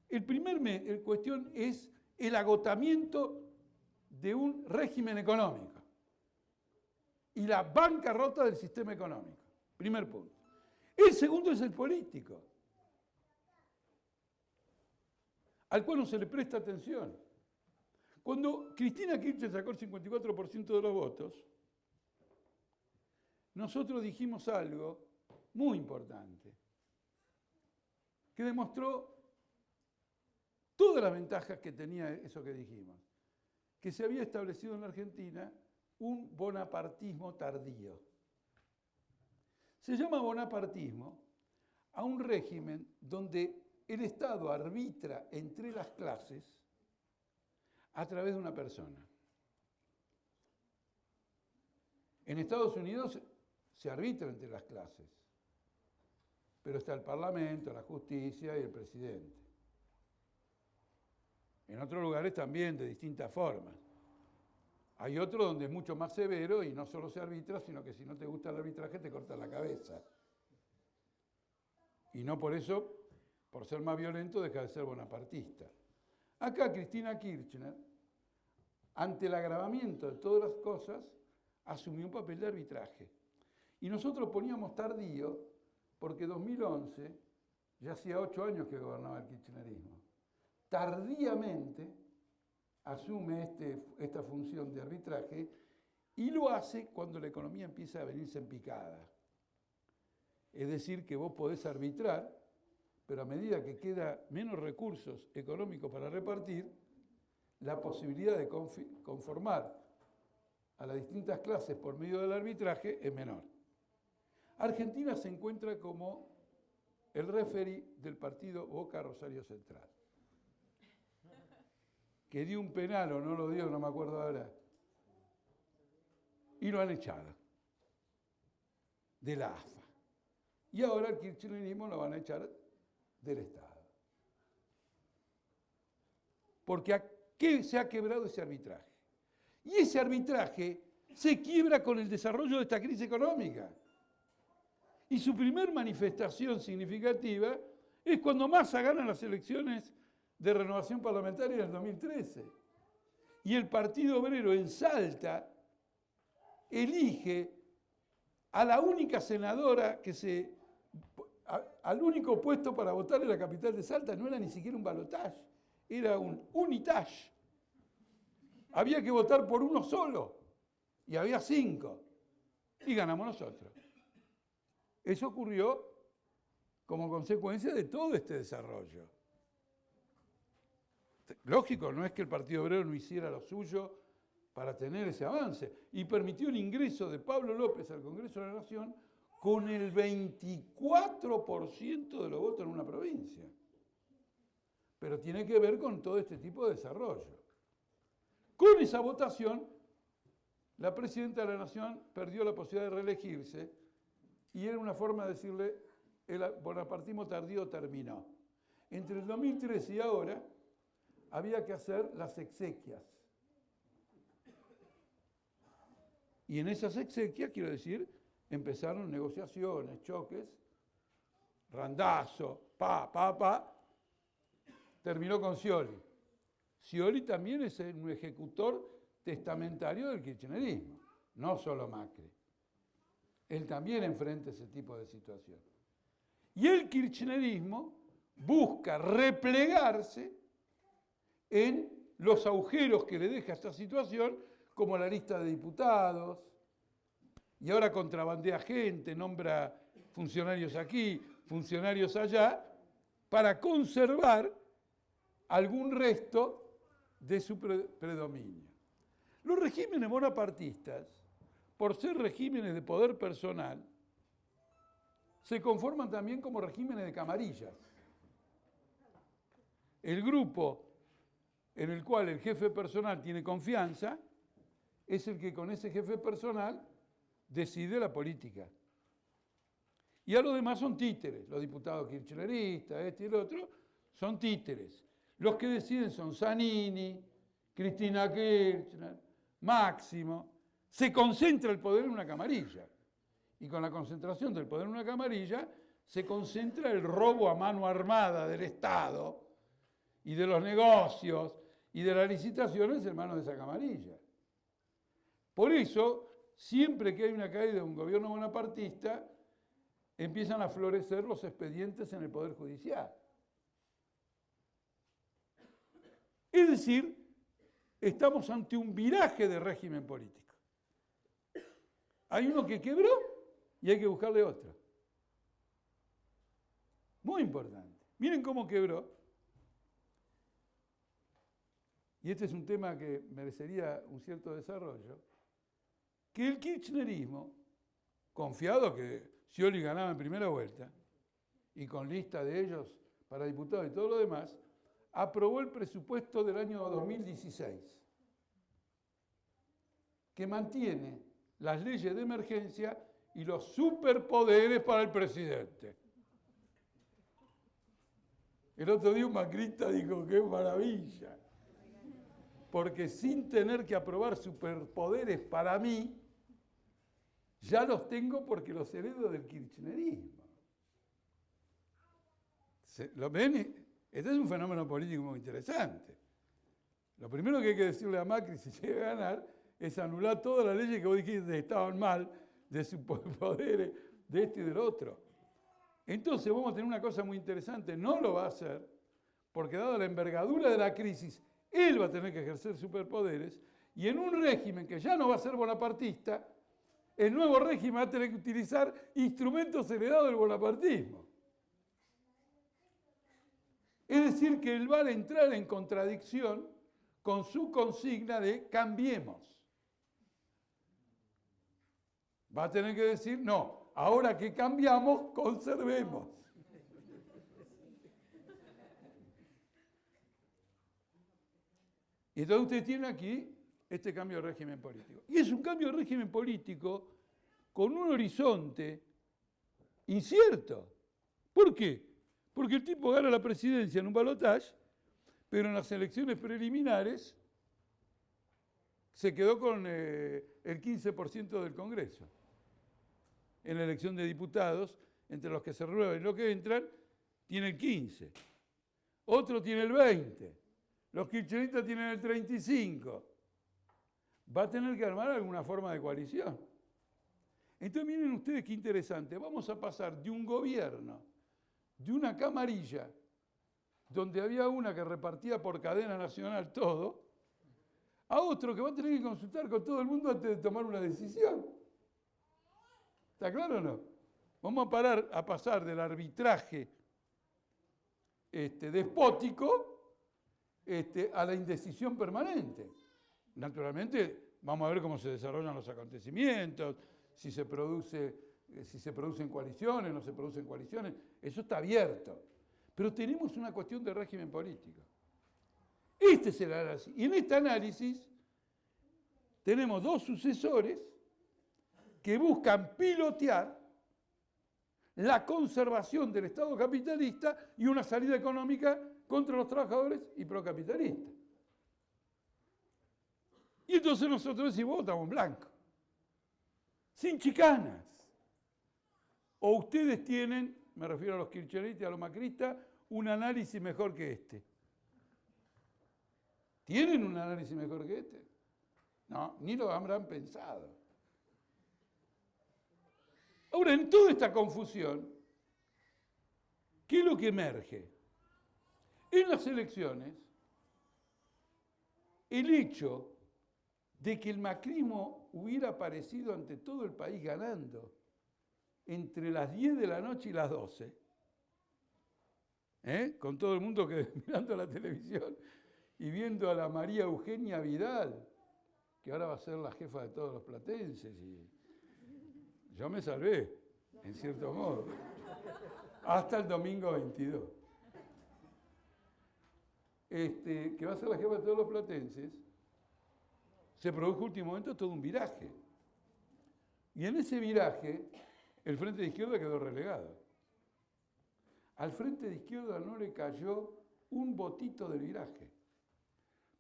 el cuestión es el agotamiento de un régimen económico y la bancarrota del sistema económico. Primer punto. El segundo es el político, al cual no se le presta atención. Cuando Cristina Kirchner sacó el 54% de los votos, nosotros dijimos algo muy importante, que demostró todas las ventajas que tenía eso que dijimos, que se había establecido en la Argentina un bonapartismo tardío. Se llama bonapartismo a un régimen donde el Estado arbitra entre las clases a través de una persona. En Estados Unidos se arbitra entre las clases, pero está el Parlamento, la justicia y el presidente. En otros lugares también de distintas formas. Hay otro donde es mucho más severo y no solo se arbitra, sino que si no te gusta el arbitraje te cortan la cabeza. Y no por eso, por ser más violento, deja de ser bonapartista. Acá Cristina Kirchner, ante el agravamiento de todas las cosas, asumió un papel de arbitraje. Y nosotros poníamos tardío porque 2011, ya hacía 8 años que gobernaba el kirchnerismo. Tardíamente asume esta función de arbitraje y lo hace cuando la economía empieza a venirse en picada. Es decir, que vos podés arbitrar, pero a medida que queda menos recursos económicos para repartir, la posibilidad de conformar a las distintas clases por medio del arbitraje es menor. Argentina se encuentra como el referee del partido Boca Rosario Central, que dio un penal o no lo dio, no me acuerdo ahora, y lo han echado de la AFA. Y ahora el kirchnerismo lo van a echar del Estado. Porque que se ha quebrado ese arbitraje. Y ese arbitraje se quiebra con el desarrollo de esta crisis económica. Y su primer manifestación significativa es cuando Massa gana las elecciones de renovación parlamentaria en el 2013. Y el Partido Obrero en Salta elige a la única senadora al único puesto para votar en la capital de Salta. No era ni siquiera un balotaje, era un unitage. Había que votar por uno solo y había 5 y ganamos nosotros. Eso ocurrió como consecuencia de todo este desarrollo. Lógico, no es que el Partido Obrero no hiciera lo suyo para tener ese avance, y permitió el ingreso de Pablo López al Congreso de la Nación con el 24% de los votos en una provincia. Pero tiene que ver con todo este tipo de desarrollo. Con esa votación, la presidenta de la Nación perdió la posibilidad de reelegirse, y era una forma de decirle, el bonapartismo tardío terminó. Entre el 2013 y ahora, había que hacer las exequias. Y en esas exequias, quiero decir, empezaron negociaciones, choques, Randazzo, terminó con Scioli. Scioli también es un ejecutor testamentario del kirchnerismo, no solo Macri. Él también enfrenta ese tipo de situación. Y el kirchnerismo busca replegarse en los agujeros que le deja esta situación, como la lista de diputados, y ahora contrabandea gente, nombra funcionarios aquí, funcionarios allá, para conservar algún resto de su predominio. Los regímenes bonapartistas, por ser regímenes de poder personal, se conforman también como regímenes de camarillas. El grupo en el cual el jefe personal tiene confianza es el que con ese jefe personal decide la política. Y a los demás son títeres. Los diputados kirchneristas, este y el otro, son títeres. Los que deciden son Zanini, Cristina Kirchner, Máximo. Se concentra el poder en una camarilla. Y con la concentración del poder en una camarilla, se concentra el robo a mano armada del Estado y de los negocios y de las licitaciones en manos de esa camarilla. Por eso, siempre que hay una caída de un gobierno bonapartista, empiezan a florecer los expedientes en el Poder Judicial. Es decir, estamos ante un viraje de régimen político. Hay uno que quebró y hay que buscarle otro. Muy importante. Miren cómo quebró. Y este es un tema que merecería un cierto desarrollo, que el kirchnerismo, confiado que Scioli ganaba en primera vuelta, y con lista de ellos para diputados y todo lo demás, aprobó el presupuesto del año 2016, que mantiene las leyes de emergencia y los superpoderes para el presidente. El otro día un macrista dijo, ¡qué maravilla! Porque sin tener que aprobar superpoderes para mí, ya los tengo porque los heredo del kirchnerismo. ¿Lo ven? Este es un fenómeno político muy interesante. Lo primero que hay que decirle a Macri si llega a ganar es anular todas las leyes que vos dijiste que estaban mal, de superpoderes, de este y del otro. Entonces vamos a tener una cosa muy interesante. No lo va a hacer porque dado la envergadura de la crisis, él va a tener que ejercer superpoderes, y en un régimen que ya no va a ser bonapartista, el nuevo régimen va a tener que utilizar instrumentos heredados del bonapartismo. Es decir, que él va a entrar en contradicción con su consigna de cambiemos. Va a tener que decir, no, ahora que cambiamos, conservemos. Y entonces usted tiene aquí este cambio de régimen político. Y es un cambio de régimen político con un horizonte incierto. ¿Por qué? Porque el tipo gana la presidencia en un balotaje, pero en las elecciones preliminares se quedó con el 15% del Congreso. En la elección de diputados, entre los que se renuevan y los que entran, tiene el 15%. Otro tiene el 20%. Los kirchneristas tienen el 35%. Va a tener que armar alguna forma de coalición. Entonces miren ustedes qué interesante. Vamos a pasar de un gobierno, de una camarilla, donde había una que repartía por cadena nacional todo, a otro que va a tener que consultar con todo el mundo antes de tomar una decisión. ¿Está claro o no? Vamos a pasar del arbitraje despótico a la indecisión permanente. Naturalmente, vamos a ver cómo se desarrollan los acontecimientos, si se producen coaliciones, no se producen coaliciones, eso está abierto. Pero tenemos una cuestión de régimen político. Este es el análisis. Y en este análisis tenemos dos sucesores que buscan pilotear la conservación del Estado capitalista y una salida económica contra los trabajadores y procapitalistas. Y entonces nosotros decimos, votamos en blanco, sin chicanas. O ustedes tienen, me refiero a los kirchneristas y a los macristas, un análisis mejor que este. ¿Tienen un análisis mejor que este? No, ni lo habrán pensado. Ahora, en toda esta confusión, ¿qué es lo que emerge? En las elecciones, el hecho de que el macrismo hubiera aparecido ante todo el país ganando entre las 10 de la noche y las 12, con todo el mundo mirando la televisión y viendo a la María Eugenia Vidal, que ahora va a ser la jefa de todos los platenses, y yo me salvé, en cierto modo, hasta el domingo 22. Que va a ser la jefa de todos los platenses, se produjo últimamente todo un viraje. Y en ese viraje, el Frente de Izquierda quedó relegado. Al Frente de Izquierda no le cayó un votito del viraje.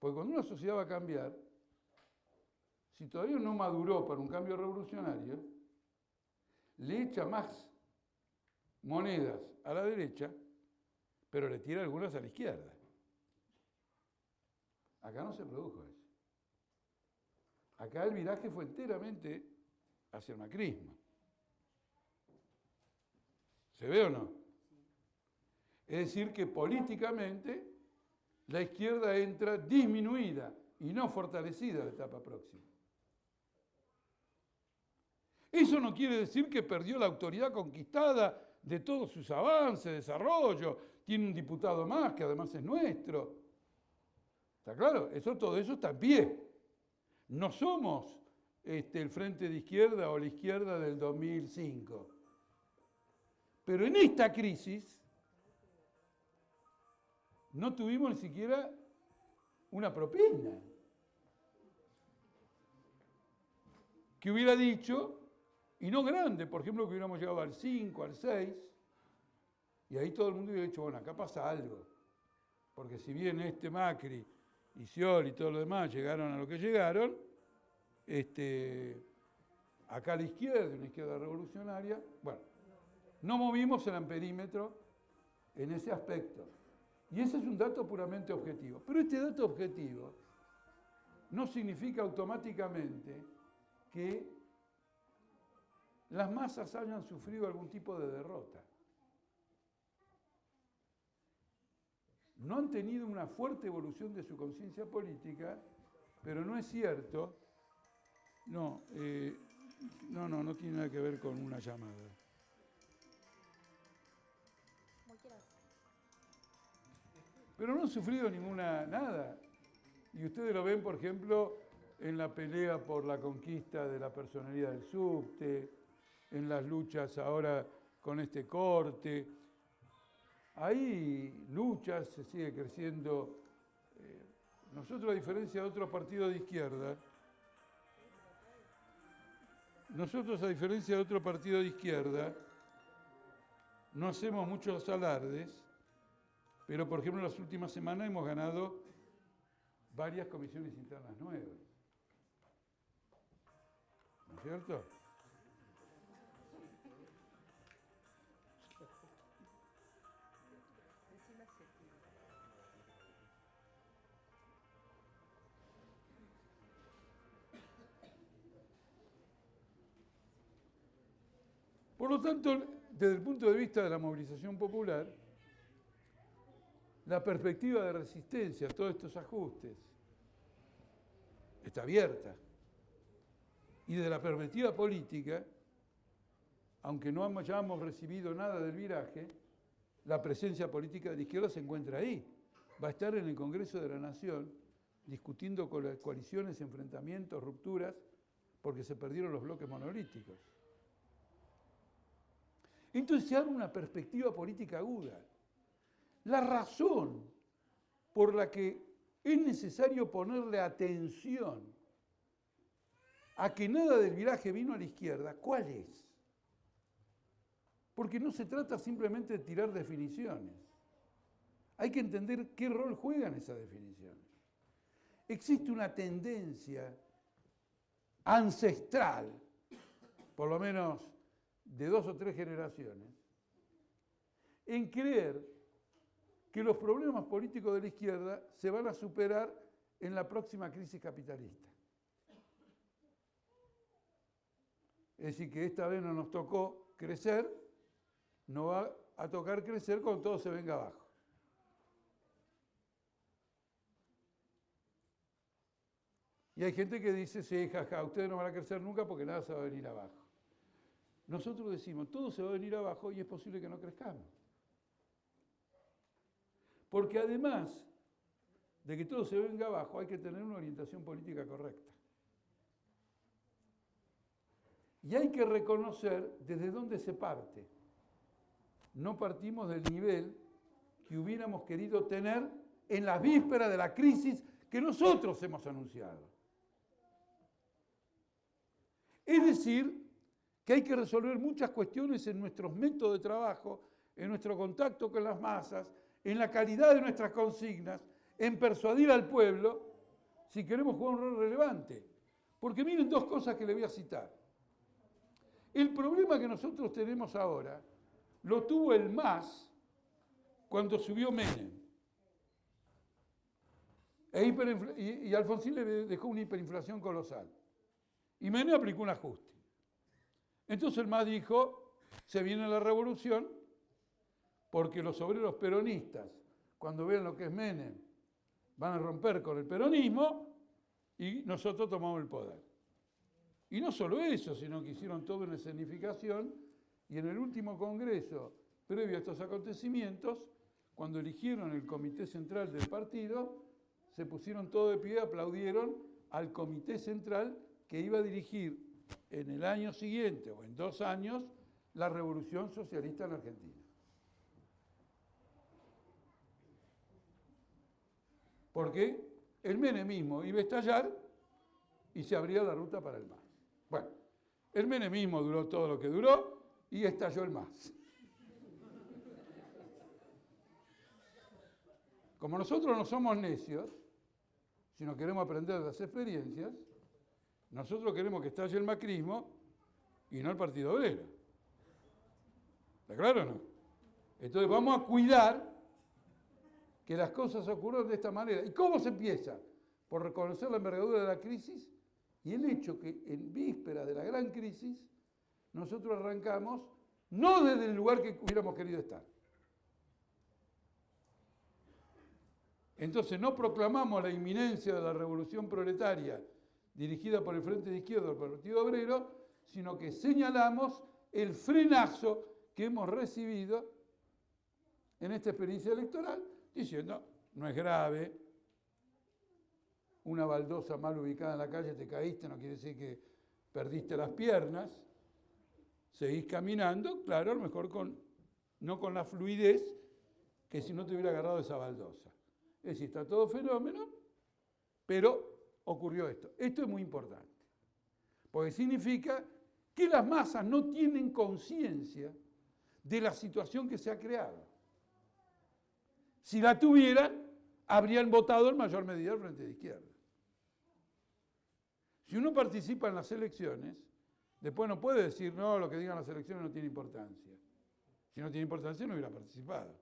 Porque cuando una sociedad va a cambiar, si todavía no maduró para un cambio revolucionario, le echa más monedas a la derecha, pero le tira algunas a la izquierda. Acá no se produjo eso. Acá el viraje fue enteramente hacia el macrismo. ¿Se ve o no? Es decir, que políticamente la izquierda entra disminuida y no fortalecida a la etapa próxima. Eso no quiere decir que perdió la autoridad conquistada de todos sus avances, desarrollo. Tiene un diputado más que además es nuestro. ¿Está claro? Todo eso está en pie. No somos el Frente de Izquierda o la izquierda del 2005. Pero en esta crisis no tuvimos ni siquiera una propina que hubiera dicho, y no grande, por ejemplo, que hubiéramos llegado al 5, al 6, y ahí todo el mundo hubiera dicho, bueno, acá pasa algo. Porque si bien Macri y Scioli y todo lo demás llegaron a lo que llegaron, acá a la izquierda, una izquierda revolucionaria, bueno, no movimos el amperímetro en ese aspecto. Y ese es un dato puramente objetivo. Pero este dato objetivo no significa automáticamente que las masas hayan sufrido algún tipo de derrota. No han tenido una fuerte evolución de su conciencia política, pero no es cierto. No tiene nada que ver con una llamada. Pero no han sufrido nada. Y ustedes lo ven, por ejemplo, en la pelea por la conquista de la personería del subte, en las luchas ahora con este corte. Hay luchas, se sigue creciendo. Nosotros, a diferencia de otros partidos de izquierda, no hacemos muchos alardes, Pero, por ejemplo, en las últimas semanas hemos ganado varias comisiones internas nuevas. ¿No es cierto? Por lo tanto, desde el punto de vista de la movilización popular, la perspectiva de resistencia a todos estos ajustes está abierta. Y desde la perspectiva política, aunque no hayamos recibido nada del viraje, la presencia política de la izquierda se encuentra ahí. Va a estar en el Congreso de la Nación discutiendo coaliciones, enfrentamientos, rupturas, porque se perdieron los bloques monolíticos. Entonces se abre una perspectiva política aguda. La razón por la que es necesario ponerle atención a que nada del viraje vino a la izquierda, ¿cuál es? Porque no se trata simplemente de tirar definiciones. Hay que entender qué rol juegan esas definiciones. Existe una tendencia ancestral, por lo menos de 2 o 3 generaciones, en creer que los problemas políticos de la izquierda se van a superar en la próxima crisis capitalista. Es decir, que esta vez no nos tocó crecer, no va a tocar crecer cuando todo se venga abajo. Y hay gente que dice, sí, jaja, ustedes no van a crecer nunca porque nada se va a venir abajo. Nosotros decimos, todo se va a venir abajo y es posible que no crezcamos. Porque además de que todo se venga abajo, hay que tener una orientación política correcta. Y hay que reconocer desde dónde se parte. No partimos del nivel que hubiéramos querido tener en la víspera de la crisis que nosotros hemos anunciado. Es decir, que hay que resolver muchas cuestiones en nuestros métodos de trabajo, en nuestro contacto con las masas, en la calidad de nuestras consignas, en persuadir al pueblo, si queremos jugar un rol relevante. Porque miren 2 cosas que le voy a citar. El problema que nosotros tenemos ahora lo tuvo el MAS cuando subió Menem. Y Alfonsín le dejó una hiperinflación colosal. Y Menem aplicó un ajuste. Entonces el MAS dijo, se viene la revolución, porque los obreros peronistas, cuando vean lo que es Menem, van a romper con el peronismo y nosotros tomamos el poder. Y no solo eso, sino que hicieron toda una escenificación y en el último congreso, previo a estos acontecimientos, cuando eligieron el comité central del partido, se pusieron todos de pie y aplaudieron al comité central que iba a dirigir en el año siguiente o en 2 años la revolución socialista en la Argentina. Porque el menemismo iba a estallar y se abría la ruta para el MAS. Bueno, el menemismo duró todo lo que duró y estalló el MAS. Como nosotros no somos necios, sino queremos aprender de las experiencias, nosotros queremos que estalle el macrismo y no el Partido Obrero. ¿Está claro o no? Entonces vamos a cuidar que las cosas ocurran de esta manera. ¿Y cómo se empieza? Por reconocer la envergadura de la crisis y el hecho que en víspera de la gran crisis nosotros arrancamos no desde el lugar que hubiéramos querido estar. Entonces no proclamamos la inminencia de la revolución proletaria dirigida por el Frente de Izquierda o por el Partido Obrero, sino que señalamos el frenazo que hemos recibido en esta experiencia electoral, diciendo, no es grave, una baldosa mal ubicada en la calle, te caíste, no quiere decir que perdiste las piernas, seguís caminando, claro, a lo mejor no con la fluidez que si no te hubiera agarrado esa baldosa. Es decir, está todo fenómeno, pero ocurrió esto. Esto es muy importante, porque significa que las masas no tienen conciencia de la situación que se ha creado. Si la tuvieran, habrían votado en mayor medida al Frente de Izquierda. Si uno participa en las elecciones, después no puede decir, no, lo que digan las elecciones no tiene importancia. Si no tiene importancia, no hubiera participado.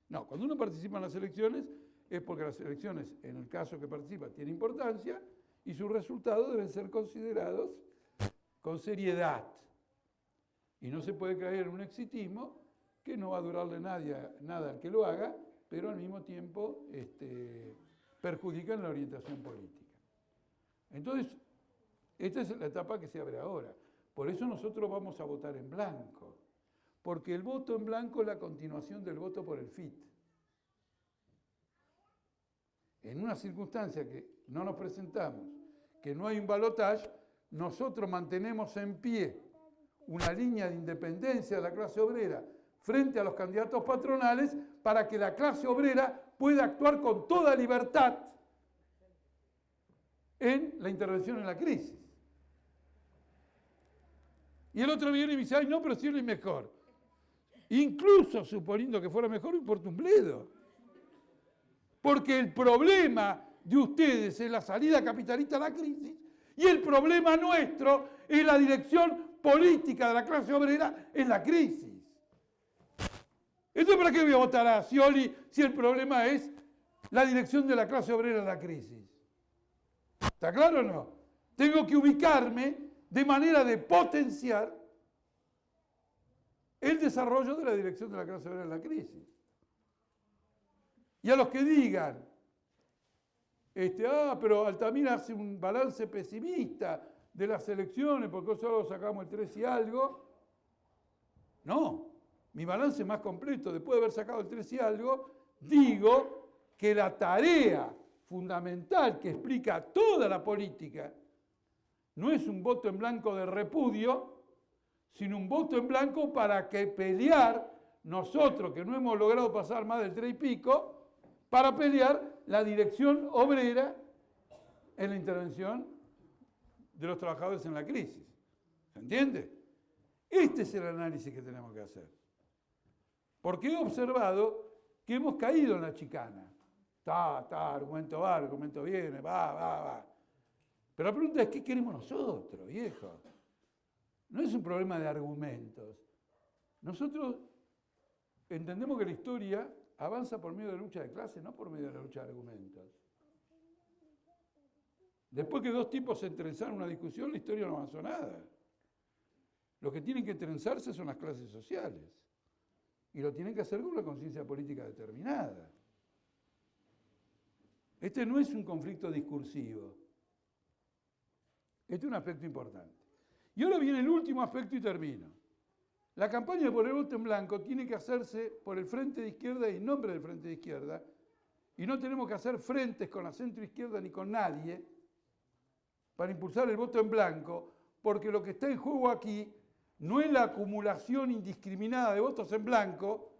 No, cuando uno participa en las elecciones, es porque las elecciones, en el caso que participa, tienen importancia y sus resultados deben ser considerados con seriedad. Y no se puede caer en un exitismo que no va a durarle nada al que lo haga, pero al mismo tiempo perjudica en la orientación política. Entonces, esta es la etapa que se abre ahora. Por eso nosotros vamos a votar en blanco, porque el voto en blanco es la continuación del voto por el FIT. En una circunstancia que no nos presentamos, que no hay un balotaje, nosotros mantenemos en pie una línea de independencia de la clase obrera frente a los candidatos patronales para que la clase obrera pueda actuar con toda libertad en la intervención en la crisis. Y el otro viene y me dice, ay no, pero si él es mejor. Incluso suponiendo que fuera mejor, me importa un bledo. Porque el problema de ustedes es la salida capitalista a la crisis y el problema nuestro es la dirección política de la clase obrera en la crisis. Entonces, ¿para qué voy a votar a Scioli si el problema es la dirección de la clase obrera en la crisis? ¿Está claro o no? Tengo que ubicarme de manera de potenciar el desarrollo de la dirección de la clase obrera en la crisis. Y a los que digan, pero Altamira hace un balance pesimista de las elecciones porque solo sacamos el 3 y algo. No, mi balance es más completo. Después de haber sacado el 3 y algo, digo que la tarea fundamental que explica toda la política no es un voto en blanco de repudio, sino un voto en blanco para que pelear nosotros, que no hemos logrado pasar más del 3 y pico, para pelear la dirección obrera en la intervención de los trabajadores en la crisis. ¿Se entiende? Este es el análisis que tenemos que hacer. Porque he observado que hemos caído en la chicana. Argumento va, argumento viene, va. Pero la pregunta es, ¿qué queremos nosotros, viejo? No es un problema de argumentos. Nosotros entendemos que la historia avanza por medio de la lucha de clases, no por medio de la lucha de argumentos. Después que dos tipos se entrenzaron en una discusión, la historia no avanzó nada. Lo que tienen que trenzarse son las clases sociales. Y lo tienen que hacer con una conciencia política determinada. Este no es un conflicto discursivo. Este es un aspecto importante. Y ahora viene el último aspecto y termino. La campaña por el voto en blanco tiene que hacerse por el Frente de Izquierda y en nombre del Frente de Izquierda. Y no tenemos que hacer frentes con la centroizquierda ni con nadie para impulsar el voto en blanco, porque lo que está en juego aquí no es la acumulación indiscriminada de votos en blanco,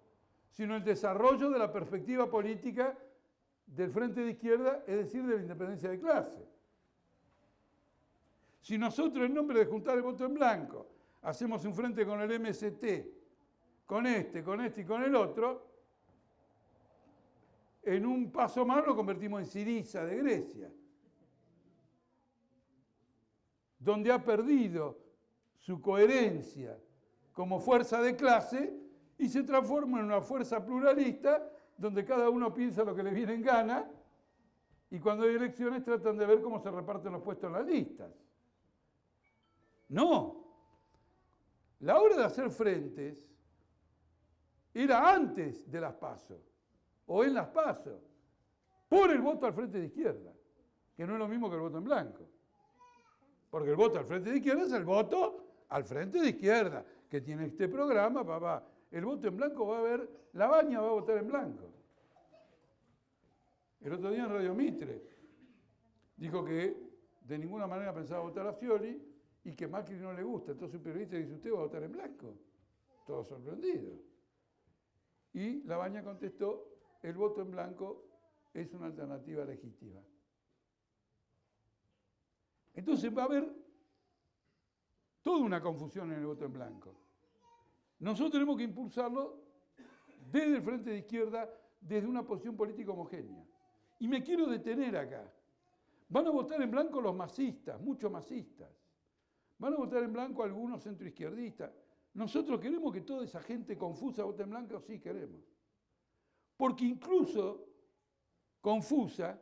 sino el desarrollo de la perspectiva política del Frente de Izquierda, es decir, de la independencia de clase. Si nosotros, en nombre de juntar el voto en blanco, hacemos un frente con el MST, con este y con el otro, en un paso más lo convertimos en Syriza de Grecia, donde ha perdido su coherencia como fuerza de clase y se transforma en una fuerza pluralista donde cada uno piensa lo que le viene en gana y cuando hay elecciones tratan de ver cómo se reparten los puestos en las listas. No. La hora de hacer frentes era antes de las PASO o en las PASO por el voto al Frente de Izquierda, que no es lo mismo que el voto en blanco. Porque el voto al Frente de Izquierda es el voto al Frente de Izquierda, que tiene este programa, papá. El voto en blanco va a haber, Labaña va a votar en blanco. El otro día en Radio Mitre dijo que de ninguna manera pensaba votar a Scioli y que Macri no le gusta. Entonces un periodista dice, ¿usted va a votar en blanco? Todo sorprendido. Y Labaña contestó, el voto en blanco es una alternativa legítima. Entonces va a haber toda una confusión en el voto en blanco. Nosotros tenemos que impulsarlo desde el Frente de Izquierda, desde una posición política homogénea. Y me quiero detener acá. Van a votar en blanco los masistas, muchos masistas. Van a votar en blanco algunos centroizquierdistas. ¿Nosotros queremos que toda esa gente confusa vote en blanco? Sí, queremos. Porque incluso confusa,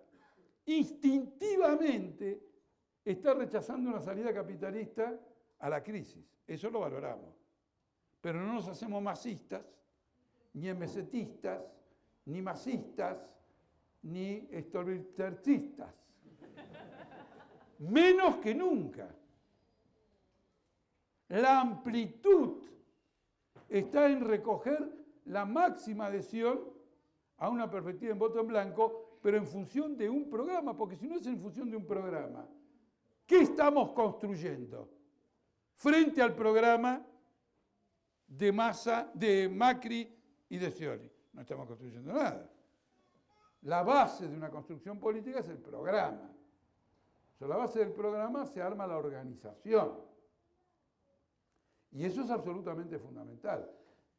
instintivamente está rechazando una salida capitalista a la crisis. Eso lo valoramos. Pero no nos hacemos masistas, ni mesetistas, ni masistas, ni estorbiltercistas. Menos que nunca. La amplitud está en recoger la máxima adhesión a una perspectiva en voto en blanco, pero en función de un programa, porque si no es en función de un programa, ¿qué estamos construyendo? Frente al programa de Massa, de Macri y de Scioli. No estamos construyendo nada. La base de una construcción política es el programa. Sobre la base del programa se arma la organización. Y eso es absolutamente fundamental.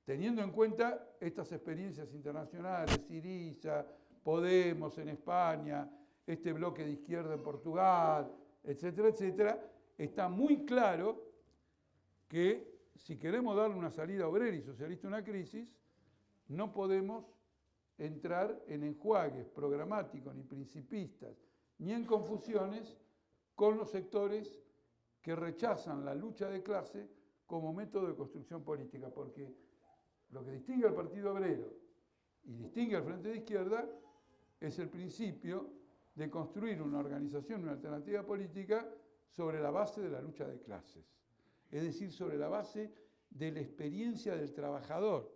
Teniendo en cuenta estas experiencias internacionales, Syriza, Podemos en España, este bloque de izquierda en Portugal, etcétera, etcétera, está muy claro que si queremos darle una salida obrera y socialista a una crisis, no podemos entrar en enjuagues programáticos ni principistas, ni en confusiones con los sectores que rechazan la lucha de clase como método de construcción política, porque lo que distingue al Partido Obrero y distingue al Frente de Izquierda es el principio de construir una organización, una alternativa política sobre la base de la lucha de clases, es decir, sobre la base de la experiencia del trabajador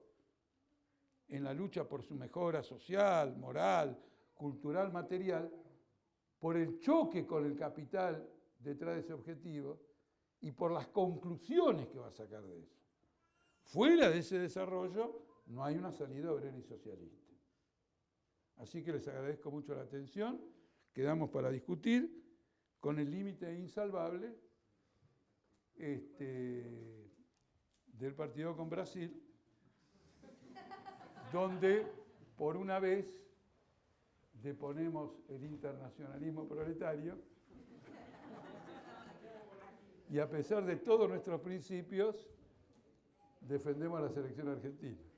en la lucha por su mejora social, moral, cultural, material, por el choque con el capital detrás de ese objetivo y por las conclusiones que va a sacar de eso. Fuera de ese desarrollo no hay una salida obrera y socialista. Así que les agradezco mucho la atención. Quedamos para discutir con el límite insalvable del partido con Brasil, donde por una vez deponemos el internacionalismo proletario y a pesar de todos nuestros principios defendemos a la selección argentina.